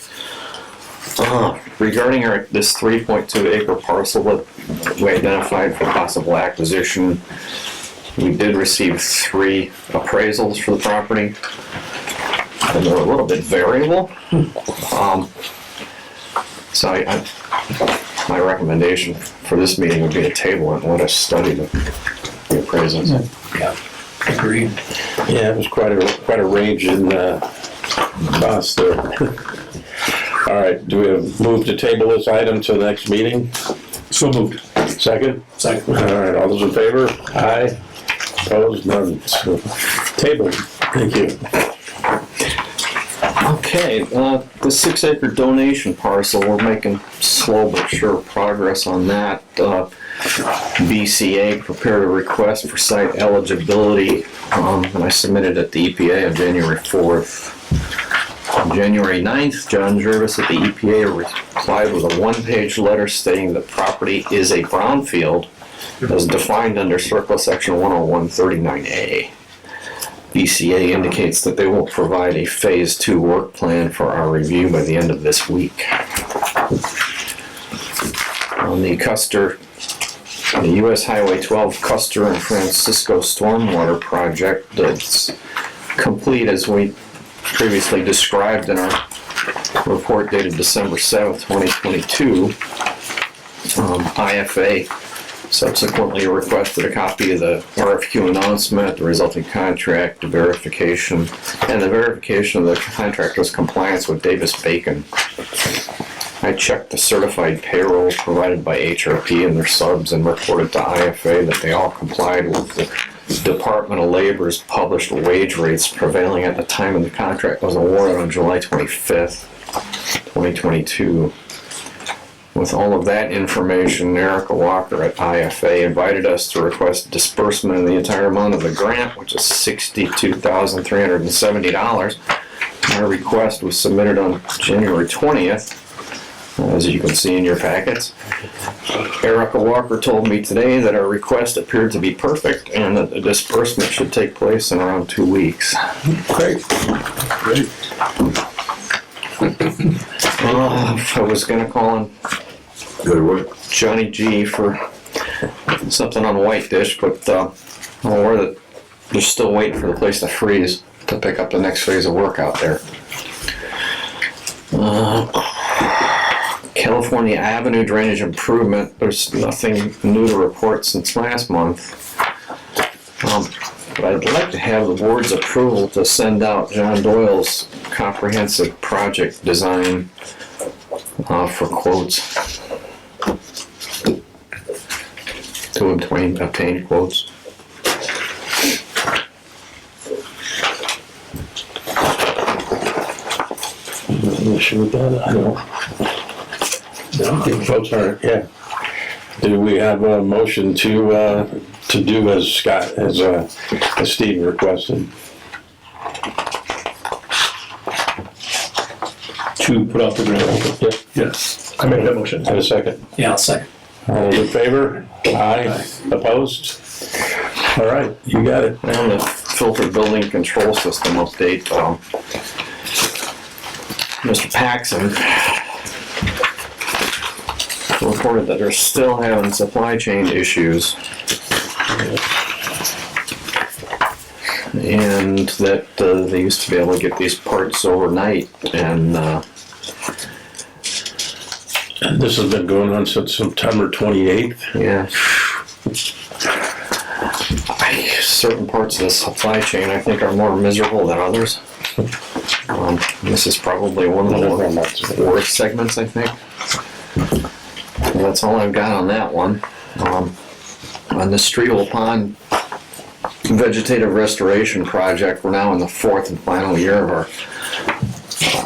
Regarding this 3.2 acre parcel that we identified for possible acquisition, we did receive 3 appraisals for the property, and they're a little bit variable. So my recommendation for this meeting would be to table it and let us study the appraisals. Yeah, agreed. Yeah, it was quite a range in cost there. All right, do we have move to table this item to the next meeting? So moved. Second? Second. All right, all those in favor? Aye. Opposed? None. So, table. Thank you. Okay, the 6 acre donation parcel, we're making slow but sure progress on that. BCA prepared a request for site eligibility, and I submitted at the EPA on January 4th. On January 9th, John Jervis at the EPA replied with a one-page letter stating the property is a brownfield as defined under Circle Section 10139A. BCA indicates that they will provide a Phase 2 work plan for our review by the end of this week. On the Custer, the US Highway 12 Custer and Francisco Stormwater Project that's complete as we previously described in our report dated December 7th, 2022. IFA Subsequently requested a copy of the RFQ announcement, the resulting contract verification, and the verification of the contractor's compliance with Davis-Bacon. I checked the certified payroll provided by HRP and their subs and reported to IFA that they all complied with the Department of Labor's published wage rates prevailing at the time of the contract was awarded on July 25th, 2022. With all of that information, Erica Walker at IFA invited us to request disbursement of the entire amount of the grant, which is $62,370. My request was submitted on January 20th, as you can see in your packets. Erica Walker told me today that our request appeared to be perfect and that the disbursement should take place in around 2 weeks. Great. Great. I was gonna call on Good work. Johnny G for something on White Dish, but I'm aware that they're still waiting for the place to freeze to pick up the next phase of work out there. California Avenue drainage improvement, there's nothing new to report since last month. But I'd like to have the board's approval to send out John Doyle's comprehensive project design for quotes. To obtain quotes. Issue with that? I don't. No, folks aren't. Yeah. Do we have a motion to do as Scott as Steve requested? To put out the grant. Yep. Yes, I make that motion. Have a second. Yeah, I'll second. All in favor? Aye. Opposed? All right, you got it. And the filter building control system update. Mr. Paxson reported that they're still having supply chain issues. And that they used to be able to get these parts overnight, and This has been going on since September 28th. yeah. Certain parts of the supply chain I think are more miserable than others. This is probably one of the worst segments, I think. And that's all I've got on that one. On the Streetle Pond vegetative restoration project, we're now in the 4th and final year of our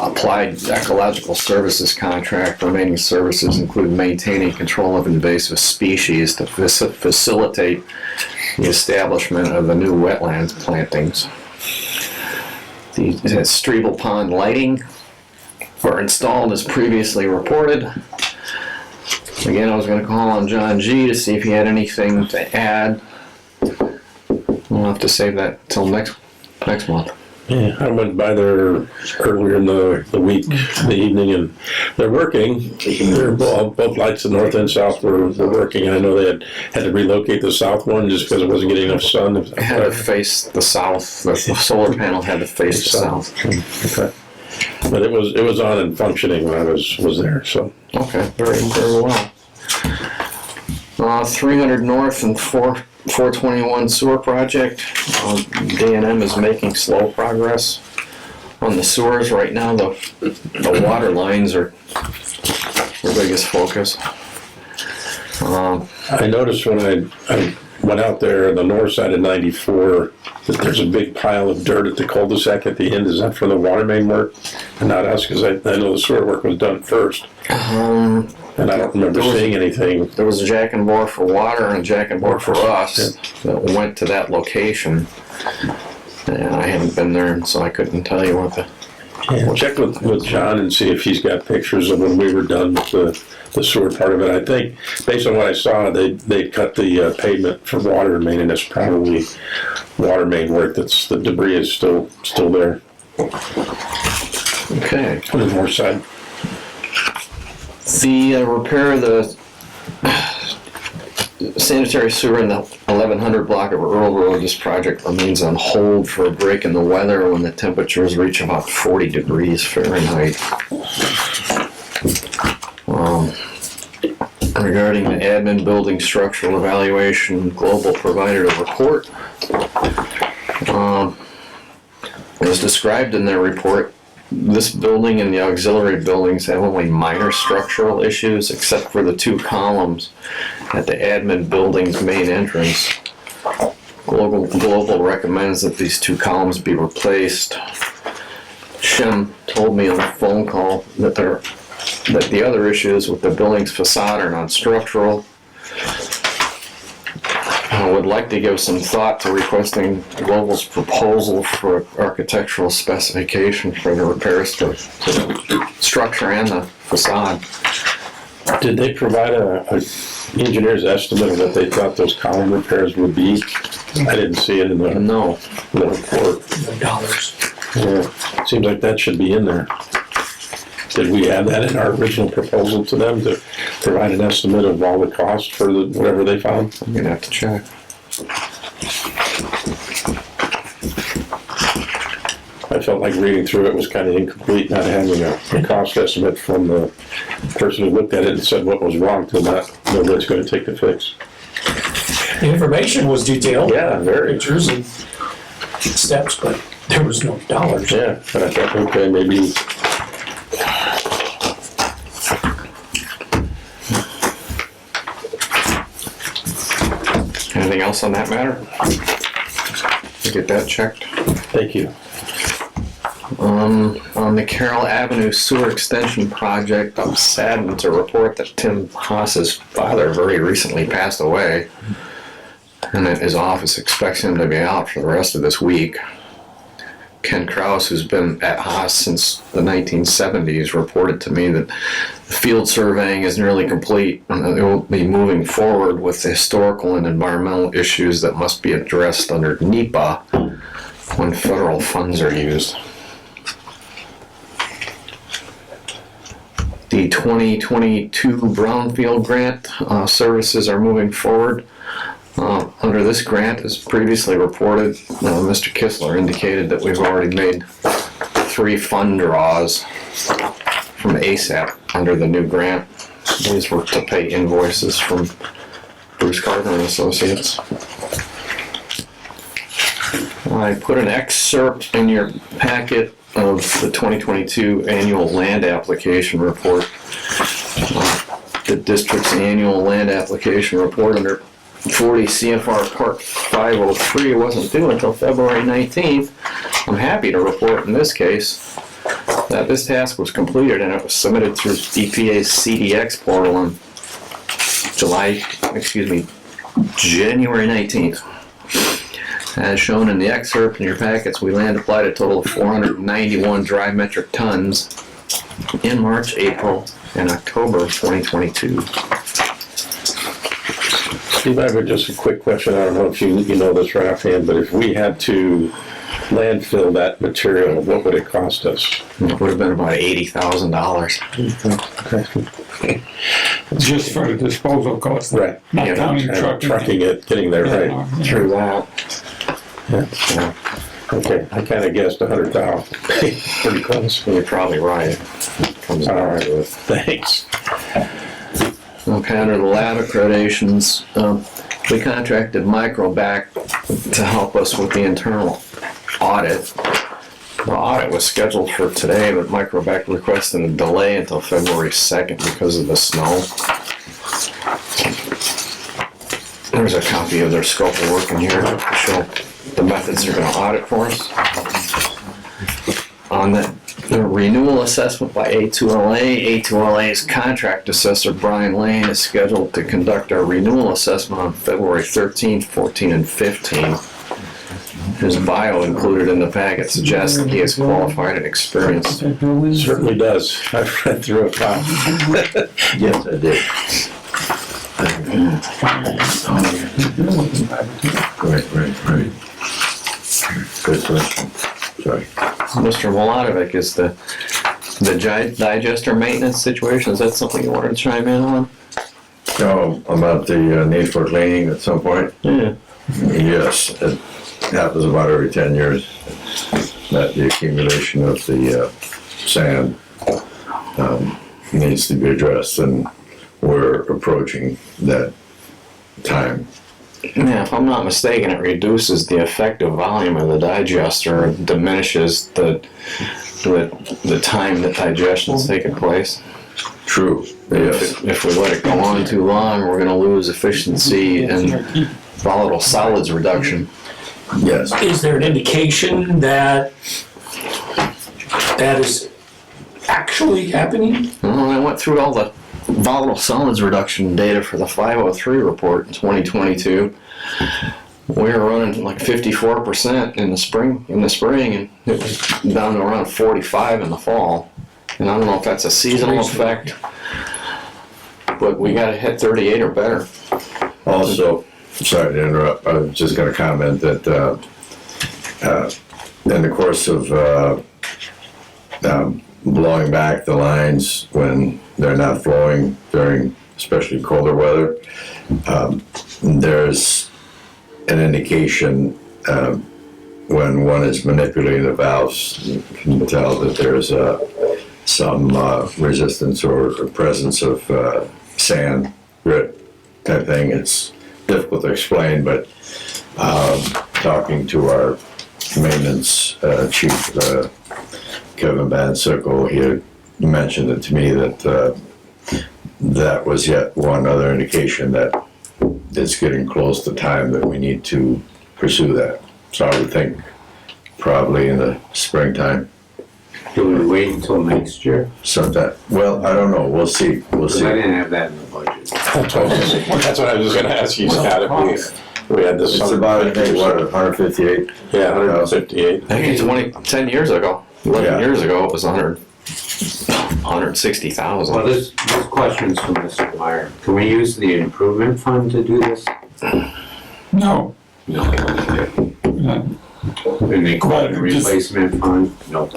applied ecological services contract. Remaining services include maintaining control of invasive species to facilitate the establishment of the new wetlands plantings. The Streetle Pond lighting were installed as previously reported. Again, I was going to call on John G to see if he had anything to add. We'll have to save that till next month. Yeah, I went by there earlier in the week, the evening, and they're working. Both lights, the north and south, were working. I know they had to relocate the south one just because it wasn't getting enough sun. It had to face the south. The solar panel had to face the south. Okay. But it was on and functioning when I was there. So okay, very well. 300 North and 421 sewer project. D&M is making slow progress on the sewers right now. The water lines are the biggest focus. I noticed when I went out there on the north side of 94 that there's a big pile of dirt at the cul-de-sac at the end. Is that for the water main work and not us? Because I know the sewer work was done first. And I don't remember seeing anything. There was a jack and bore for water and a jack and bore for us that went to that location. And I haven't been there, so I couldn't tell you what the... Yeah, check with John and see if he's got pictures of when we were done with the sewer part of it. I think, based on what I saw, they cut the pavement for water main, and it's probably water main work. The debris is still there. Okay. On the north side. The repair of the sanitary sewer in the 1100 block of Earl Road, this project remains on hold for a break in the weather when the temperatures reach about 40 degrees Fahrenheit. regarding the admin building structural evaluation global provider report. As described in their report, this building and the auxiliary buildings have only minor structural issues except for the 2 columns at the admin building's main entrance. Global recommends that these 2 columns be replaced. Shem told me on a phone call that the other issues with the building's facade are non-structural. I would like to give some thought to requesting Global's proposal for architectural specification for the repairs to the structure and the facade. Did they provide a engineer's estimate of what they thought those column repairs would be? I didn't see it in the report. Dollars. Yeah, seems like that should be in there. Did we add that in our original proposal to them to provide an estimate of all the costs for whatever they found? I'm gonna have to check. I felt like reading through it was kind of incomplete, not having a cost estimate from the person who looked at it and said what was wrong to not know what it's going to take to fix. The information was detailed. Yeah, very. Pictures and steps, but there was no dollars. Yeah, but I thought, okay, maybe. Anything else on that matter? Get that checked. Thank you. On the Carroll Avenue Sewer Extension Project, I'm saddened to report that Tim Haas's father very recently passed away, and that his office expects him to be out for the rest of this week. Ken Krause, who's been at Haas since the 1970s, reported to me that the field surveying is nearly complete and that they will be moving forward with the historical and environmental issues that must be addressed under NEPA when federal funds are used. The 2022 Brownfield grant services are moving forward. Under this grant, as previously reported, Mr. Kistler indicated that we've already made 3 fund draws from ASAP under the new grant. These were to pay invoices from Bruce Carter and Associates. I put an excerpt in your packet of the 2022 annual land application report. The district's annual land application report under 40 CFR Part 503 wasn't due until February 19th. I'm happy to report in this case that this task was completed and it was submitted through EPA's CDX portal on January 19th. As shown in the excerpt in your packets, we land applied a total of 491 dry metric tons in March, April, and October of 2022. Steve, I have just a quick question. I don't know if you know this right offhand, but if we had to landfill that material, what would it cost us? It would have been about $80,000. Okay. Just for the disposal cost. Right. Not Yeah, counting Trucking it, getting there, right? Through that. Yeah. Okay, I kind of guessed 100,000. Pretty close. You're probably right. Comes All down right. to it. Thanks. Okay, under the lab accreditations, we contracted Microbac to help us with the internal audit. The audit was scheduled for today, but Microbac requested a delay until February 2nd because of the snow. There's a copy of their scope of work in here to show the methods they're going to audit for us. On the renewal assessment by A2LA's contract assessor Brian Lane is scheduled to conduct our renewal assessment on February 13th, 14, and 15. His bio included in the packet suggests that he is qualified and experienced. Certainly does. I've read through it. Wow. Yes, I did. Right. Good question. Sorry. Mr. Milanovic, is the digester maintenance situation, is that something you wanted to chime in on? No, about the need for cleaning at some point? Yeah. Yes, it happens about every 10 years. That the accumulation of the sand needs to be addressed, and we're approaching that time. Yeah, if I'm not mistaken, it reduces the effective volume of the digester, and diminishes the time that digestion's taking place. True, yes. If we let it go on too long, we're gonna lose efficiency and volatile solids reduction. Yes. Is there an indication that that is actually happening? Well, I went through all the volatile solids reduction data for the 503 report in 2022. We were running like 54% in the spring, and it was down to around 45 in the fall. And I don't know if that's a seasonal effect, but we got to hit 38 or better. Also, sorry to interrupt, I was just gonna comment that, in the course of, blowing back the lines when they're not flowing during especially colder weather, there's an indication, when one is manipulating the valves, you can tell that there's, some resistance or presence of sand, grit type thing. It's difficult to explain, but talking to our maintenance chief, Kevin Van Sickle, he had mentioned it to me that that was yet one other indication that it's getting close to time that we need to pursue that. So I would think probably in the springtime. Do we wait until next year? Sometime, well, I don't know, we'll see, we'll Because see. I didn't have that in the budget. That's what I was gonna ask you, Scott, if we had this. It's about, I think, what, 158? Yeah, 158. I think 10 years ago, 11 Yeah. years ago, it was 160,000. Well, this question's from Mr. Meyer. Can we use the improvement fund to do this? No. No. No. And the equipment But just- replacement fund? No.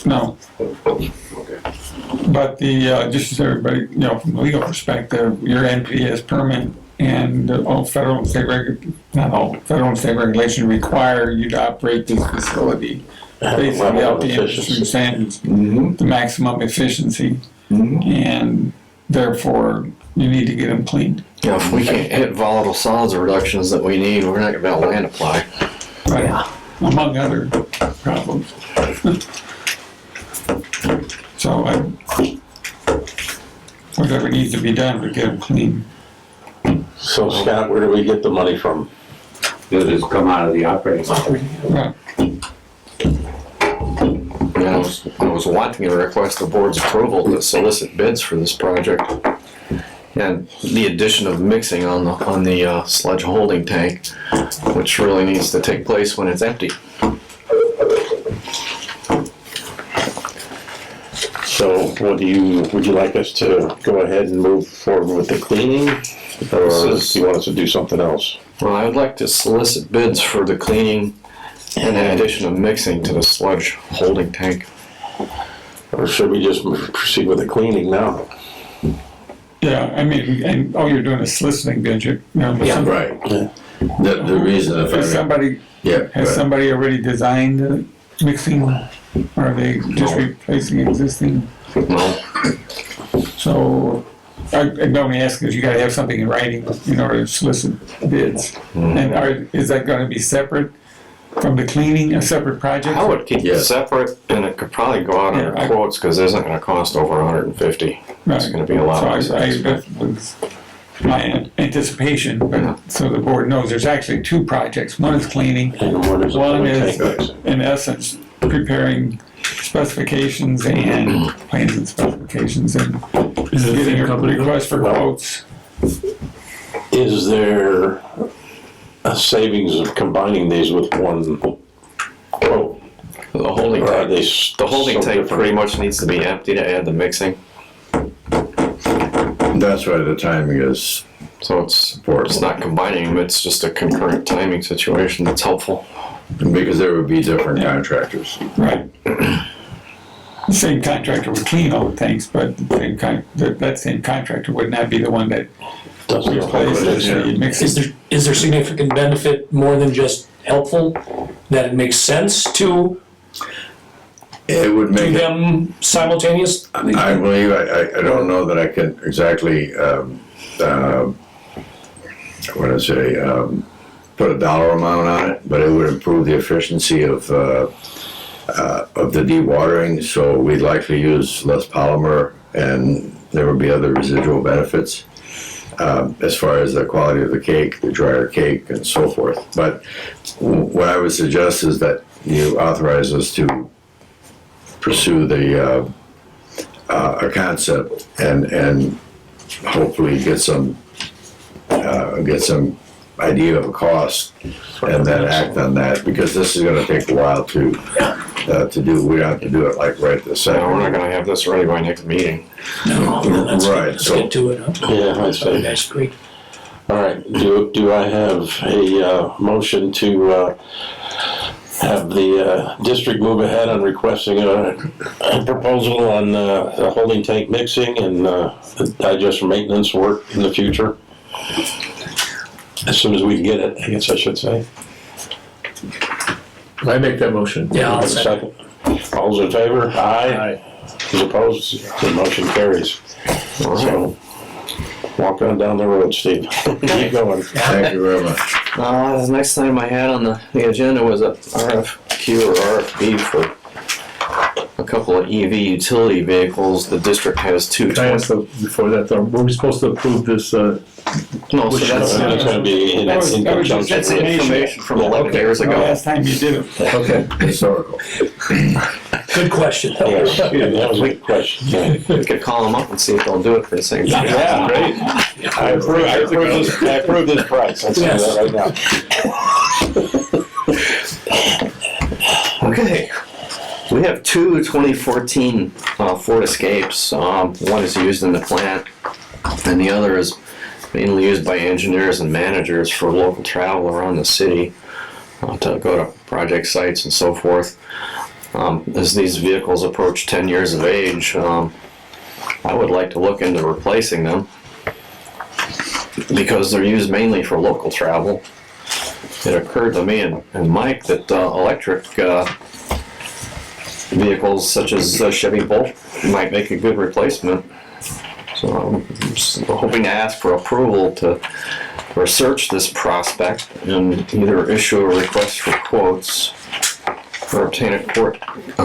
No. Okay. But the, just so everybody, from a legal perspective, your NPS permit and all federal and state not all, federal and state regulation require you to operate this facility. Basically, Level of out the industry efficiency. standards, Mm-hmm. the maximum efficiency. And therefore, you need to get them cleaned. Yeah, if we can't hit volatile solids reductions that we need, we're not gonna be able to land apply. Right. Among other problems. So, whatever needs to be done to get them clean. So Scott, where do we get the money from? Does this come out of the operating budget? Right. And I was wanting to request the board's approval to solicit bids for this project. And the addition of mixing on the sludge holding tank, which really needs to take place when it's empty. So would you like us to go ahead and move forward with the cleaning? Or do you want us to do something else? Well, I would like to solicit bids for the cleaning and the addition of mixing to the sludge holding tank. Or should we just proceed with the cleaning now? Yeah, I mean, and all you're doing is soliciting bids. Yeah, right. The reason if Has somebody, yeah, has right. somebody already designed the mixing? Or are they just replacing existing? No, So, I'm only asking because you gotta have something in writing in order to solicit bids. And is that gonna be separate from the cleaning, a separate project? I would keep it Yes. separate, and it could probably go out under Yeah, quotes, because it isn't gonna cost over 150. It's Right. gonna be a lot less. So that was my anticipation, but so the board knows, there's actually two projects. One is cleaning, And what is one the is, tank mixing? in essence, preparing specifications and plans and specifications and getting a request for quotes. Is there a savings of combining these with one quote? The holding Or are tank, they the holding so tank different? pretty much needs to be empty to add the mixing. That's why the timing is So it's important. not combining them, it's just a concurrent timing situation that's helpful. Because there would be different contractors. Right. The same contractor would clean all the tanks, but the same that same contractor would not be the one that Doesn't replaces the mixing. Is there significant benefit more than just helpful, that it makes sense to It would do make, them simultaneous? I believe, I don't know that I can exactly, put a dollar amount on it, but it would improve the efficiency of the dewatering, so we'd likely use less polymer, and there would be other residual benefits as far as the quality of the cake, the drier cake, and so forth. But what I would suggest is that you authorize us to pursue a concept and hopefully get some idea of a cost, and then act on that, because this is gonna take a while to do. We don't have to do it like right this No, second. we're not gonna have this ready by next meeting. No, let's Right, let's so- get to it, huh? Yeah, I'd So you say. guys agree? All right, do I have a motion to have the district move ahead on requesting a proposal on the holding tank mixing and digester maintenance work in the future? As soon as we can get it, I guess I should say. I make that motion. Yeah, I'll Have a second. All those in favor? Aye. Those opposed? The motion carries. So, walk on down the road, Steve. Keep going. Thank you very much. The next item I had on the agenda was a RFQ or RFP for a couple of EV utility vehicles. The district has two. Can I ask before that, though, were we supposed to approve this, No, so that's, It's gonna be in conjunction that's with. information from 11 years ago. Last time you did it. okay. Historical. Good question. Yeah, that was a good question. Yeah. We could call them up and see if they'll do it for the same time. Yeah, great. I approve this price. I'll tell you that right now. Okay. We have two 2014 Ford Escapes. One is used in the plant, and the other is mainly used by engineers and managers for local travel around the city to go to project sites and so forth. As these vehicles approach 10 years of age, I would like to look into replacing them because they're used mainly for local travel. It occurred to me and Mike that electric vehicles such as Chevy Bolt might make a good replacement. So I'm just hoping to ask for approval to research this prospect and either issue a request for quotes or obtain a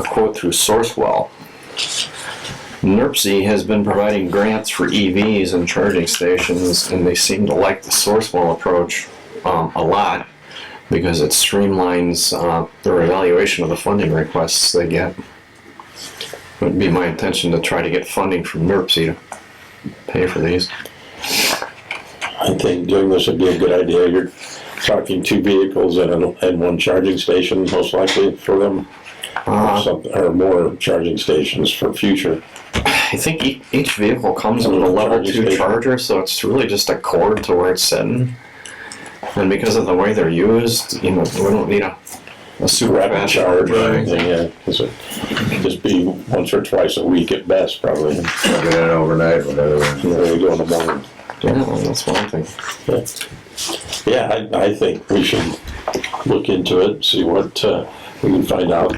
quote through Sourcewell. NERC has been providing grants for EVs and charging stations, and they seem to like the Sourcewell approach a lot because it streamlines their evaluation of the funding requests they get. It would be my intention to try to get funding from NERC to pay for these. I think doing this would be a good idea. You're talking two vehicles and one charging station, most likely for them, or more charging stations for future. I think each vehicle comes with a level 2 charger, so it's really just a cord to where it's sitting. And because of the way they're used, we don't need a super Rapid fast charge or charger. anything, yeah. 'Cause it could just be once or twice a week at best, probably. Get in overnight, whatever. And there you go in the morning. Yeah, that's one thing. Yeah, I think we should look into it, see what we can find out.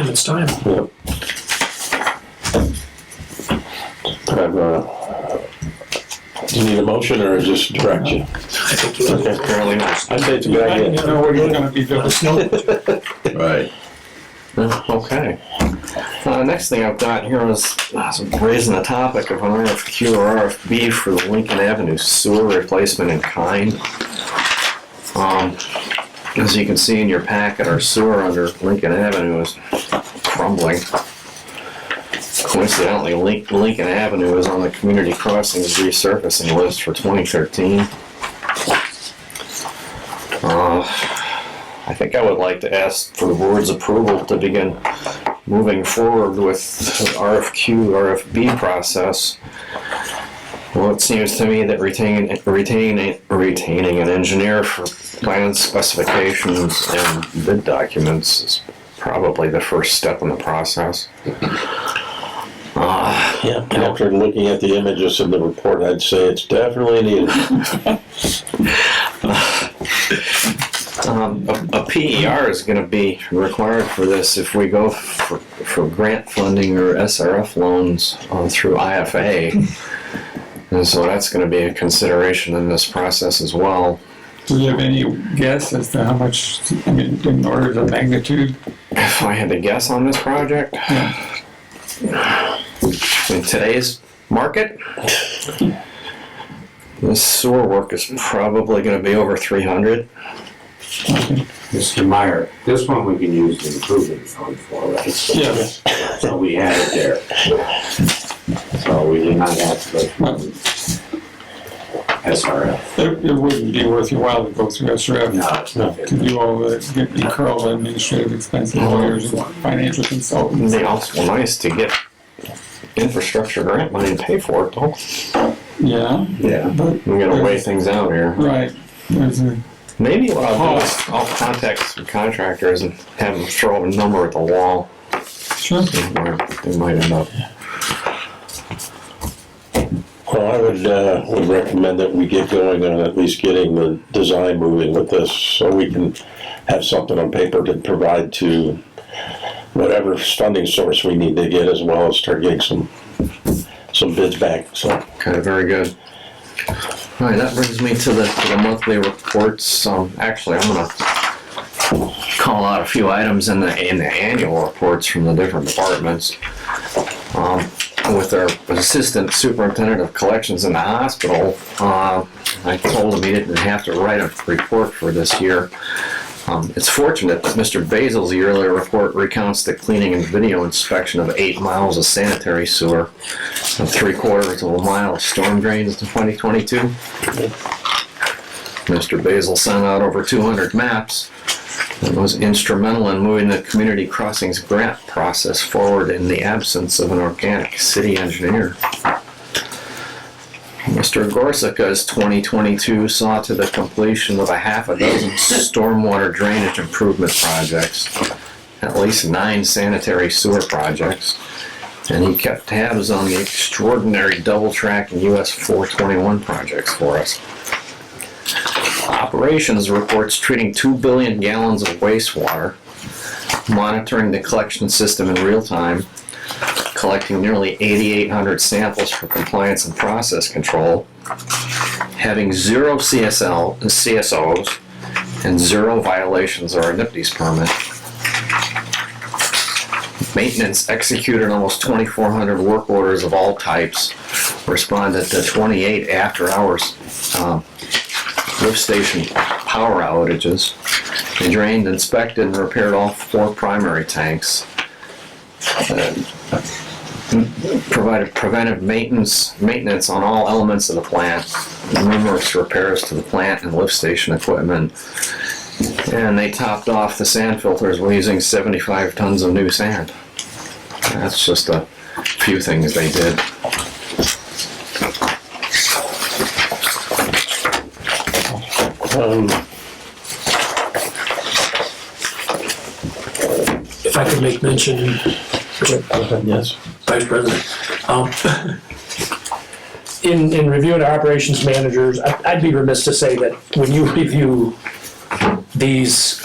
It's time. Yep. Do you need a motion or just direct you? I think you Okay. Apparently not. I say it's a good You idea. know what you're gonna be doing. Right. Okay. Next thing I've got here is raising the topic of an RFQ or RFB for the Lincoln Avenue sewer replacement in kind. As you can see in your packet, our sewer under Lincoln Avenue is crumbling. Coincidentally, Lincoln Avenue is on the Community Crossings resurfacing list for 2013. I think I would like to ask for the board's approval to begin moving forward with the RFQ, RFB process. Well, it seems to me that retaining an engineer for plan specifications and bid documents is probably the first step in the process. Yeah, and after looking at the images in the report, I'd say it's definitely needed. A PER is gonna be required for this if we go for grant funding or SRF loans through IFA. And so that's gonna be a consideration in this process as well. Do you have any guess as to how much, I mean, in orders of magnitude? If I had to guess on this project, in today's market, this sewer work is probably gonna be over 300. Mr. Meyer, this one we can use the improvement fund for, right? Yes. So we had it there. So we did not have to go through SRF. It wouldn't be worth your while to go through SRF. No, it's not. To do all the, incur all the administrative expenses, lawyers and financial It'd consultants. be also nice to get infrastructure grant money and pay for it, though. Yeah. Yeah. But We gotta weigh things out here. right, there's a, Maybe what I'll do is I'll contact some contractors and have them throw a number at the wall. sure. Where they might end up. Well, I would recommend that we get going on at least getting the design moving with this, so we can have something on paper to provide to whatever funding source we need to get, as well as start getting some bids back, so. Okay, very good. All right, that brings me to the monthly reports. Actually, I'm gonna call out a few items in the annual reports from the different departments. With our assistant superintendent of collections in the hospital, I told him he didn't have to write a report for this year. It's fortunate that Mr. Basil's yearly report recounts the cleaning and video inspection of 8 miles of sanitary sewer and 3/4 of a mile of storm drains in 2022. Mr. Basil sent out over 200 maps and was instrumental in moving the community crossings grant process forward in the absence of an organic city engineer. Mr. Gorsica's 2022 saw to the completion of a half a dozen stormwater drainage improvement projects, at least 9 sanitary sewer projects, and he kept tabs on the extraordinary double track and US 421 projects for us. Operations reports treating 2 billion gallons of wastewater, monitoring the collection system in real time, collecting nearly 8,800 samples for compliance and process control, having 0 CSOs, and 0 violations of our NIPD's permit. Maintenance executed almost 2,400 work orders of all types, responded to 28 after-hours lift station power outages. They drained, inspected, and repaired all 4 primary tanks. Provided preventive maintenance on all elements of the plant, numerous repairs to the plant and lift station equipment, and they topped off the sand filters while using 75 tons of new sand. That's just a few things they did. If I could make mention, Yes. Vice President, in reviewing our operations managers, I'd be remiss to say that when you review these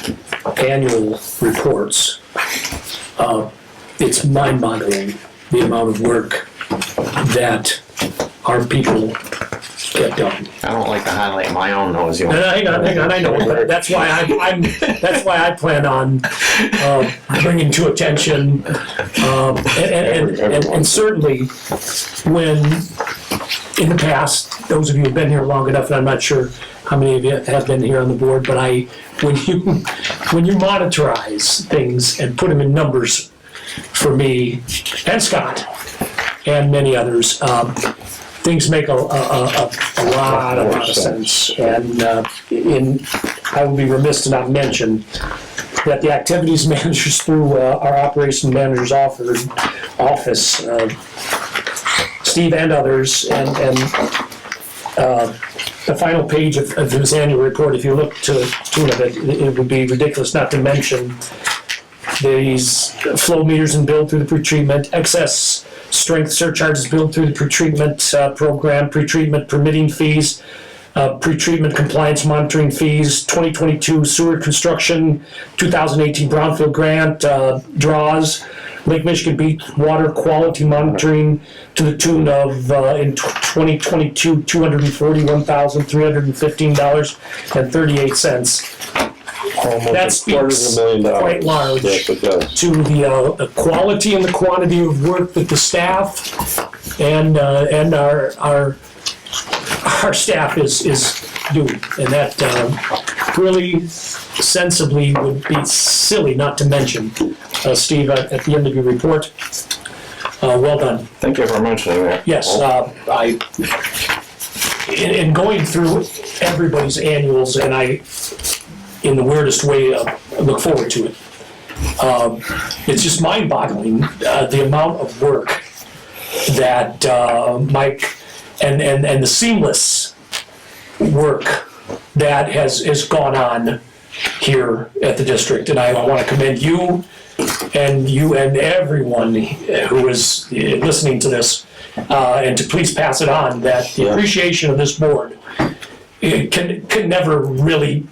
annual reports, it's mind-boggling the amount of work that our people get done. I don't like to highlight my own nose. No, hang on, I know, but that's why that's why I plan on bringing to attention, and certainly when, in the past, those of you who've been here long enough, and I'm not sure how many of you have been here on the board, but when you monitorize things and put them in numbers for me and Scott and many others, things make a lot of sense. And I would be remiss to not mention that the activities managers through our operations manager's office, Steve and others, and the final page of his annual report, if you look to it, it would be ridiculous not to mention these flow meters and billed through the pretreatment, excess strength surcharges billed through the pretreatment program, pretreatment permitting fees, Pre-treatment compliance monitoring fees, 2022 sewer construction, 2018 brownfield grant draws, Lake Michigan Beach water quality monitoring to the tune of, in 2022, $241,315.38. Almost That a quarter of a speaks million dollars. quite large Yes, it does. to the quality and the quantity of work that the staff and our staff is doing. And that really sensibly would be silly not to mention. Steve, at the end of your report, well done. Thank you for mentioning that. Yes, in going through everybody's annuals, and I, in the weirdest way, look forward to it. It's just mind-boggling, the amount of work that Mike and the seamless work that has gone on here at the district. And I want to commend you and everyone who is listening to this, and to please pass it on, that the appreciation of this board, we could never really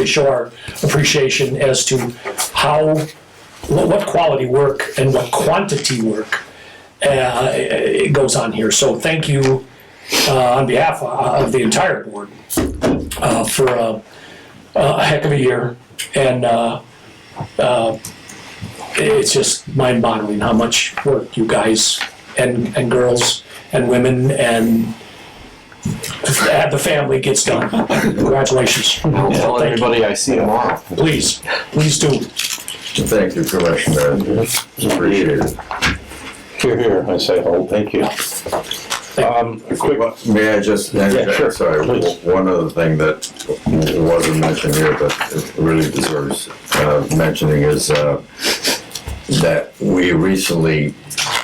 show our appreciation as to what quality work and what quantity work it goes on here. So thank you on behalf of the entire board for a heck of a year, and it's just mind-boggling how much work you guys and girls and women and the family gets done. Congratulations. I'll tell everybody I see tomorrow. Please do. Thank you, Commissioner. Appreciate it. Here, here, I say, oh, thank you. Quick, May I just, sure, sorry, please. one other thing that wasn't mentioned here, but it really deserves mentioning is that we recently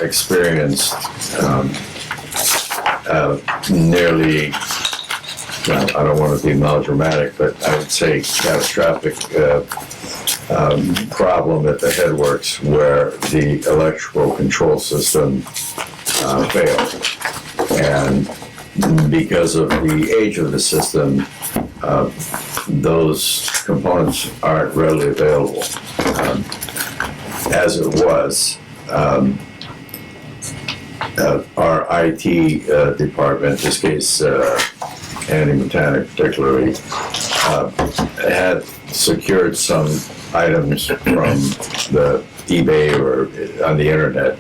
experienced nearly, well, I don't want to be melodramatic, but I would say catastrophic problem at the headworks where the electrical control system failed. And because of the age of the system, those components aren't readily available. As it was, our IT department, in this case, Andy Mechanic particularly, had secured some items from the eBay or on the internet,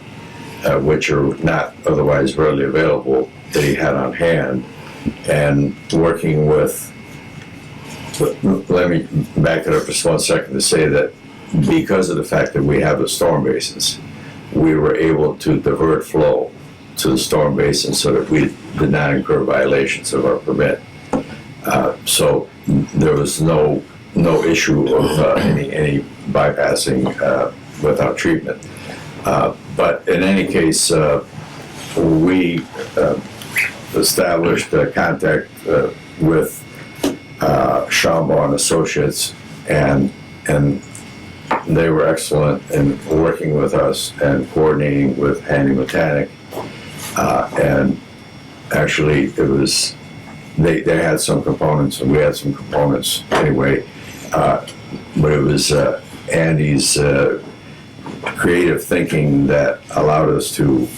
which are not otherwise readily available, that he had on hand. And working with, let me back it up just 1 second to say that because of the fact that we have the storm basins, we were able to divert flow to the storm basin so that we did not incur violations of our permit. So there was no issue of any bypassing without treatment. But in any case, we established contact with Shambaugh and Associates, and they were excellent in working with us and coordinating with Handy Mechanic. And actually, it was they had some components and we had some components anyway. But it was Andy's creative thinking that allowed us to,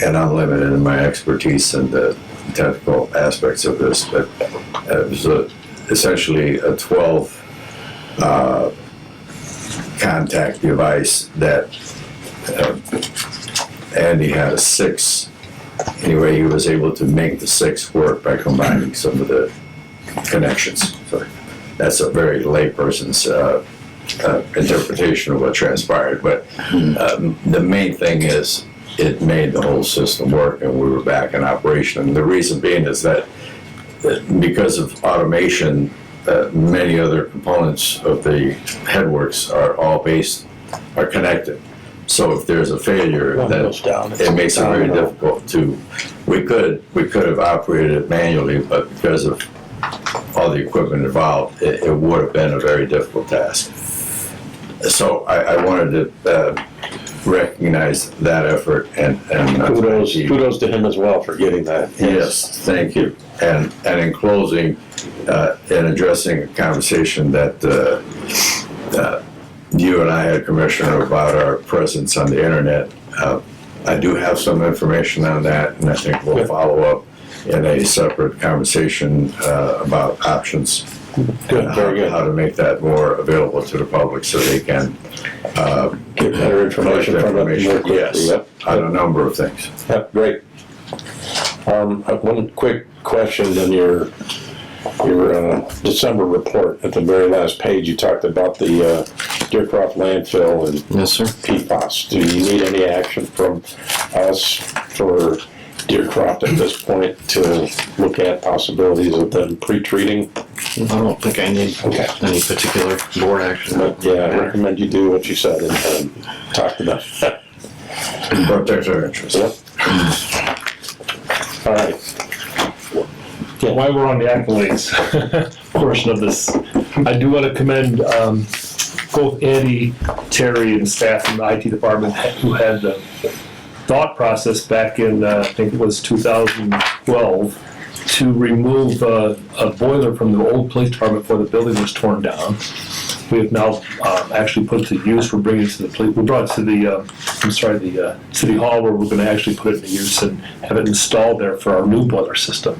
and I'm limited in my expertise in the technical aspects of this, but it was essentially a 12 contact device that Andy had a 6. Anyway, he was able to make the 6 work by combining some of the connections. So that's a very layperson's interpretation of what transpired, but the main thing is it made the whole system work and we were back in operation. And the reason being is that because of automation, many other components of the headworks are connected. So if there's a failure, then it makes it very difficult to. We could have operated it manually, but because of all the equipment involved, it would have been a very difficult task. So I wanted to recognize that effort and Kudos to him as well for getting that. Yes, thank you. And in closing, in addressing a conversation that you and I had, Commissioner, about our presence on the internet, I do have some information on that, and I think we'll follow up in a separate conversation about options. Good, very good. How to make that more available to the public so they can Get better information from it more quickly. Yes, Yep. on a number of things. Yep, great. One quick question on your December report. At the very last page, you talked about the Deercroft landfill and Yes, sir. PFAS. Do you need any action from us for Deercroft at this point to look at possibilities of them pre-treating? I don't think I need any particular board action. But yeah, I recommend you do what you said and talk about that. Protect our interests. Yep. All right. While we're on the accolades portion of this, I do want to commend both Andy, Terry, and staff from the IT department who had the thought process back in, I think it was 2012, to remove a boiler from the old police department before the building was torn down. We have now actually put it to use. We're bringing it to the police. We brought it to the city hall, where we're going to actually put it to use and have it installed there for our new boiler system,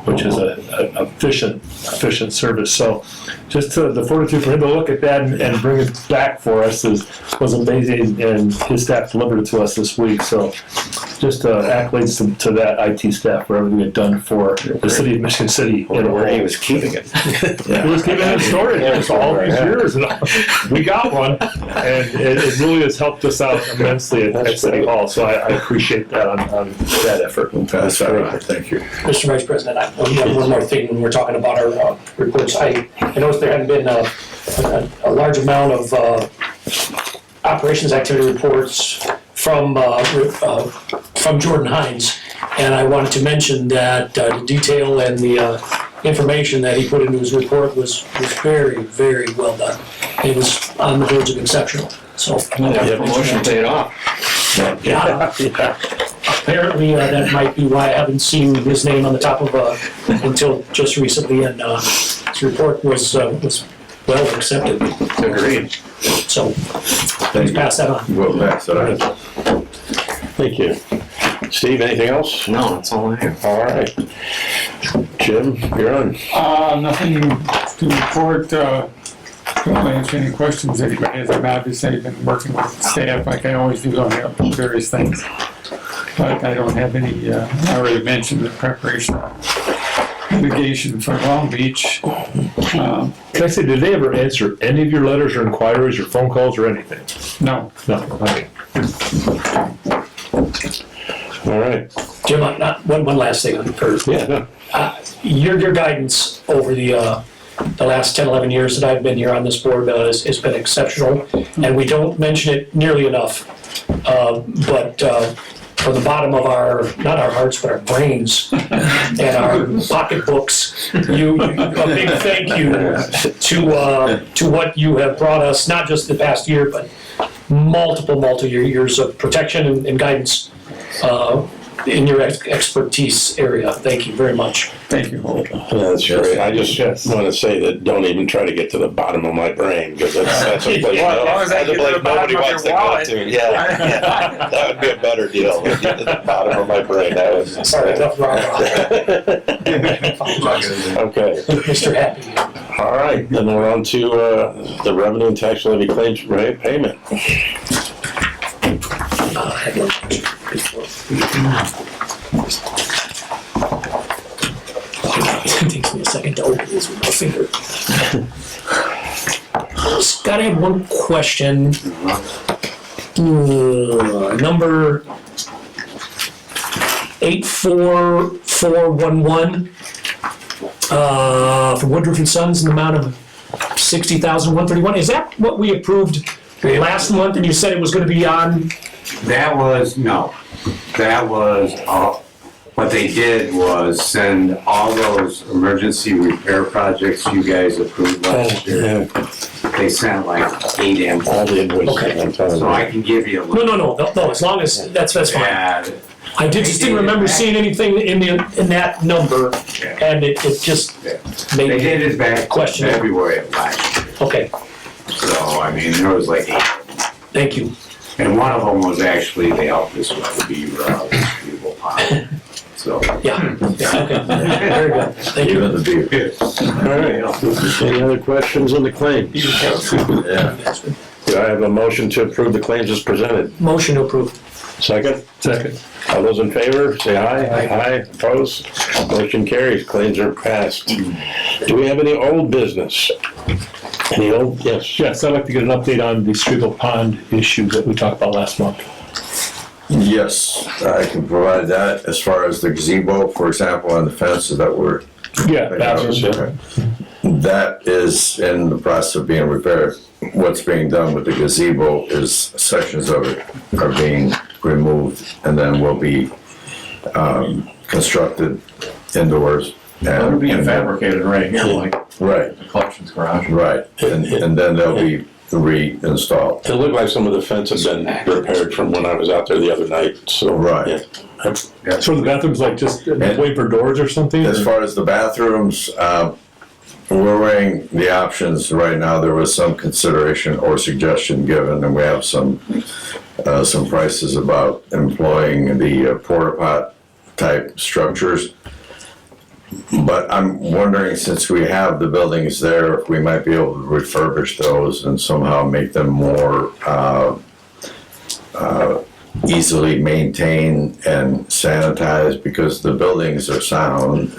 which is a efficient service. So, just the fortitude for him to look at that and bring it back for us was amazing, and his staff delivered it to us this week. So, just accolades to that IT staff for everything they've done for the city of Michigan City. Where he was keeping it. He was keeping it stored there for all these years, and we got one, and it really has helped us out immensely at City Hall. So I appreciate that on that effort. That's all right. Thank you. Mr. Vice President, I have one more thing when we're talking about our reports. I noticed there hadn't been a large amount of operations activity reports from Jordan Hines, and I wanted to mention that the detail and the information that he put into his report was very, very well done. It was on the verge of exceptional. So Promotion paid off. yeah. Apparently, that might be why I haven't seen his name on the top of until just recently, and his report was well accepted. Agreed. So, please pass that on. We'll pass it on. Thank you. Steve, anything else? No, that's all I have. All right. Jim, you're on. Nothing to report. Don't answer any questions anybody has. I've obviously been working with staff like I always do on various things. But I don't have any, I already mentioned the preparation of litigation for Long Beach. Can I say, did they ever answer any of your letters or inquiries or phone calls or anything? No. No. Okay. All right. Jim, one last thing on the first. Yeah, no. Your guidance over the last 10, 11 years that I've been here on this board has been exceptional, and we don't mention it nearly enough. But from the bottom of not our hearts, but our brains and our pocketbooks, a big thank you to what you have brought us, not just the past year, but multiple years of protection and guidance in your expertise area. Thank you very much. Thank you. Yeah, that's great. I just want to say that don't even try to get to the bottom of my brain, because that's a place, as I get to the nobody bottom of wants to your go wallet. to. Yeah, that would be a better deal. Get to the bottom of my brain. That was Sorry, tough rock. okay. Mr. Happy. All right, then we're on to the revenue and tax levy claims payment. It takes me a second to open this with my finger. Scott, I have one question. Number 84411 for Woodruff and Sons in the amount of $60,131. Is that what we approved last month, and you said it was going to be on? That was, no, that was, what they did was send all those emergency repair projects you guys approved last year. they sent like 8 invoices. All the invoices Okay. on time. So I can give you a No, list. no, as long as, that's fine. Yeah, I just didn't remember seeing anything in that number, and it just made they me did it back in question. February of last year. Okay, So, I mean, there was like 8. thank you. And one of them was actually, they helped us with the beaver pond. So. Yeah, okay, very good, thank you. Even the beer. All right. Any other questions on the claims? Yeah. Do I have a motion to approve the claims as presented? Motion to approve. Second? Second. All those in favor, say aye. Aye. Opposed? Motion carries. Claims are passed. Do we have any old business? Any old? Yes. Yes, I'd like to get an update on the Strigel Pond issue that we talked about last month. Yes, I can provide that. As far as the gazebo, for example, on the fences that were. Yeah, bathrooms, yeah. That is in the process of being repaired. What's being done with the gazebo is sections of it are being removed and then will be constructed indoors. They're being fabricated right here, like Right, the collections garage. right, and then they'll be reinstalled. It looked like some of the fence had been repaired from when I was out there the other night, so. Right. Yeah. So the bathroom's like just wait for doors or something? As far as the bathrooms, we're weighing the options right now. There was some consideration or suggestion given, and we have some prices about employing the porta pot type structures. But I'm wondering, since we have the buildings there, if we might be able to refurbish those and somehow make them more easily maintained and sanitized, because the buildings are sound.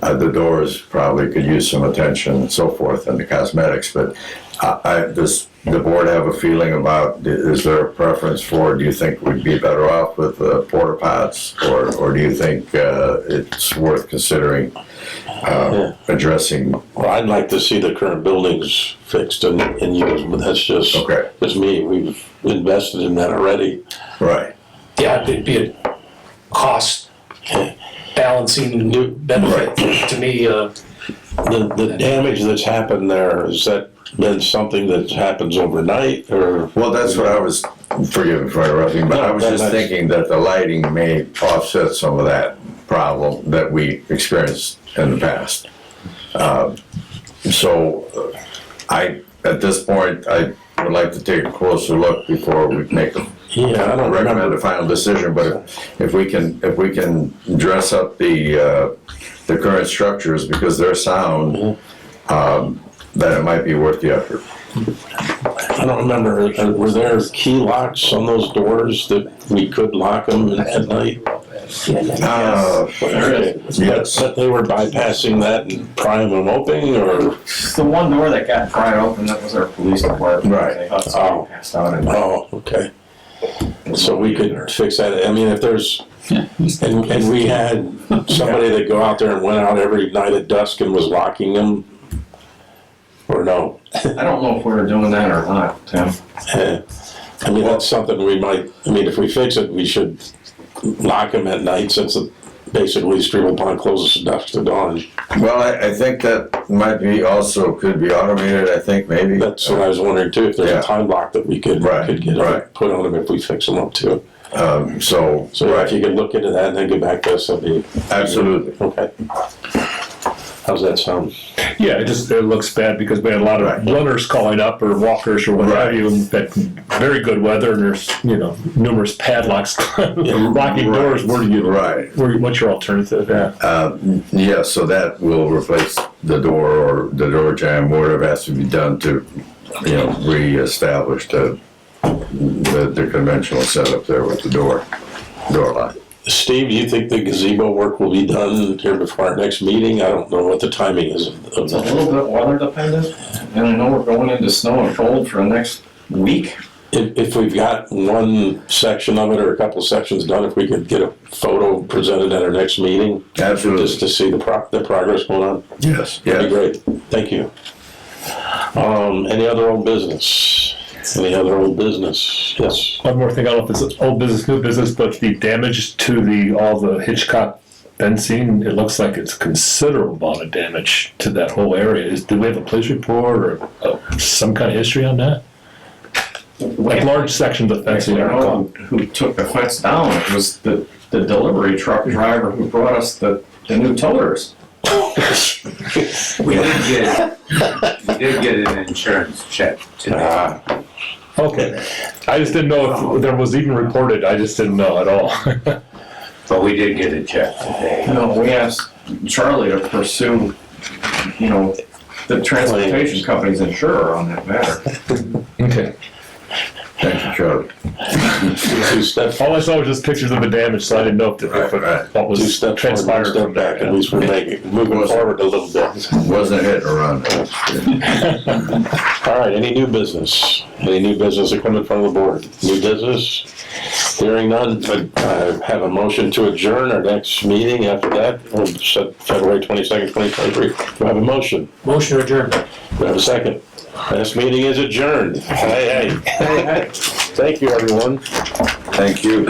The doors probably could use some attention and so forth, and the cosmetics. But does the board have a feeling about, is there a preference for, do you think we'd be better off with porta pots, or do you think it's worth considering addressing? Well, I'd like to see the current buildings fixed and used, but that's just, Okay. just me. We've invested in that already. Right. Yeah, it'd be a cost balancing new benefit to me. The damage that's happened there, has that been something that happens overnight, or? Well, that's what I was, forgive me for interrupting, but I was just thinking that the lighting may offset some of that problem that we experienced in the past. At this point, I would like to take a closer look before we make a Yeah, I don't recommend remember. a final decision, but if we can dress up the current structures because they're sound, then it might be worth the effort. I don't remember, were there key locks on those doors that we could lock them at night? Yes. But they were bypassing that and prying them open, or? It's the one door that got pried open, that was our police department. Right. They thought somebody passed out in there. Oh, okay. So we could fix that. I mean, if there's, and we had somebody that go out there and went out every night at dusk and was locking them, or no? I don't know if we were doing that or not, Tim. I mean, that's something we might, I mean, if we fix it, we should lock them at night, since basically Strigel Pond closes from dusk to dawn. Well, I think that might be also, could be automated, I think, maybe. That's what I was wondering too, if there's Yeah. a time lock that we could Right, get right. put on them if we fix them up too. So If you could look into that and then get back to us, that'd be. absolutely. Okay. How's that sound? Yeah, it looks bad because we had a lot of Right. runners calling up or walkers or what have you, and had very good weather, and there's, numerous padlocks locking doors. Where do you, Right. what's your alternative? Yeah. So that will replace the door or the door jamb, whatever has to be done to, reestablish the conventional setup there with the door lock. Steve, do you think the gazebo work will be done here before our next meeting? I don't know what the timing is of It's a that. little bit weather dependent, and I know we're going into snow and cold for the next week. If we've got one section of it or a couple sections done, if we could get a photo presented at our next meeting, Absolutely. just to see the progress going on, Yes. that'd be great. Thank you. Any other old business? Any other old business? Yes. One more thing, I don't know if it's old business, new business, but the damage to all the Hitchcock been seen, it looks like it's considerable amount of damage to that whole area. Do we have a police report or some kind of history on that? Like large sections of fencing are gone. Who took the fence down? It was the delivery truck driver who brought us the new toters. We did get an insurance check today. Okay. I just didn't know if there was even reported. I just didn't know at all. But we did get a check today. No, we asked Charlie to pursue, the transportation company's insurer on that matter. Okay. Thank you, Charlie. All I saw was just pictures of the damage, so I didn't know if what was 2 steps forward, 1 transpired step from back. that. At least we're moving forward a little bit. Wasn't a hit or run. All right, any new business? Any new business that come in front of the board? New business? Hearing none, but have a motion to adjourn our next meeting after that, we'll set February 22nd, 2023. Do I have a motion? Motion to adjourn. Do I have a second? This meeting is adjourned. Hey. Thank you, everyone. Thank you.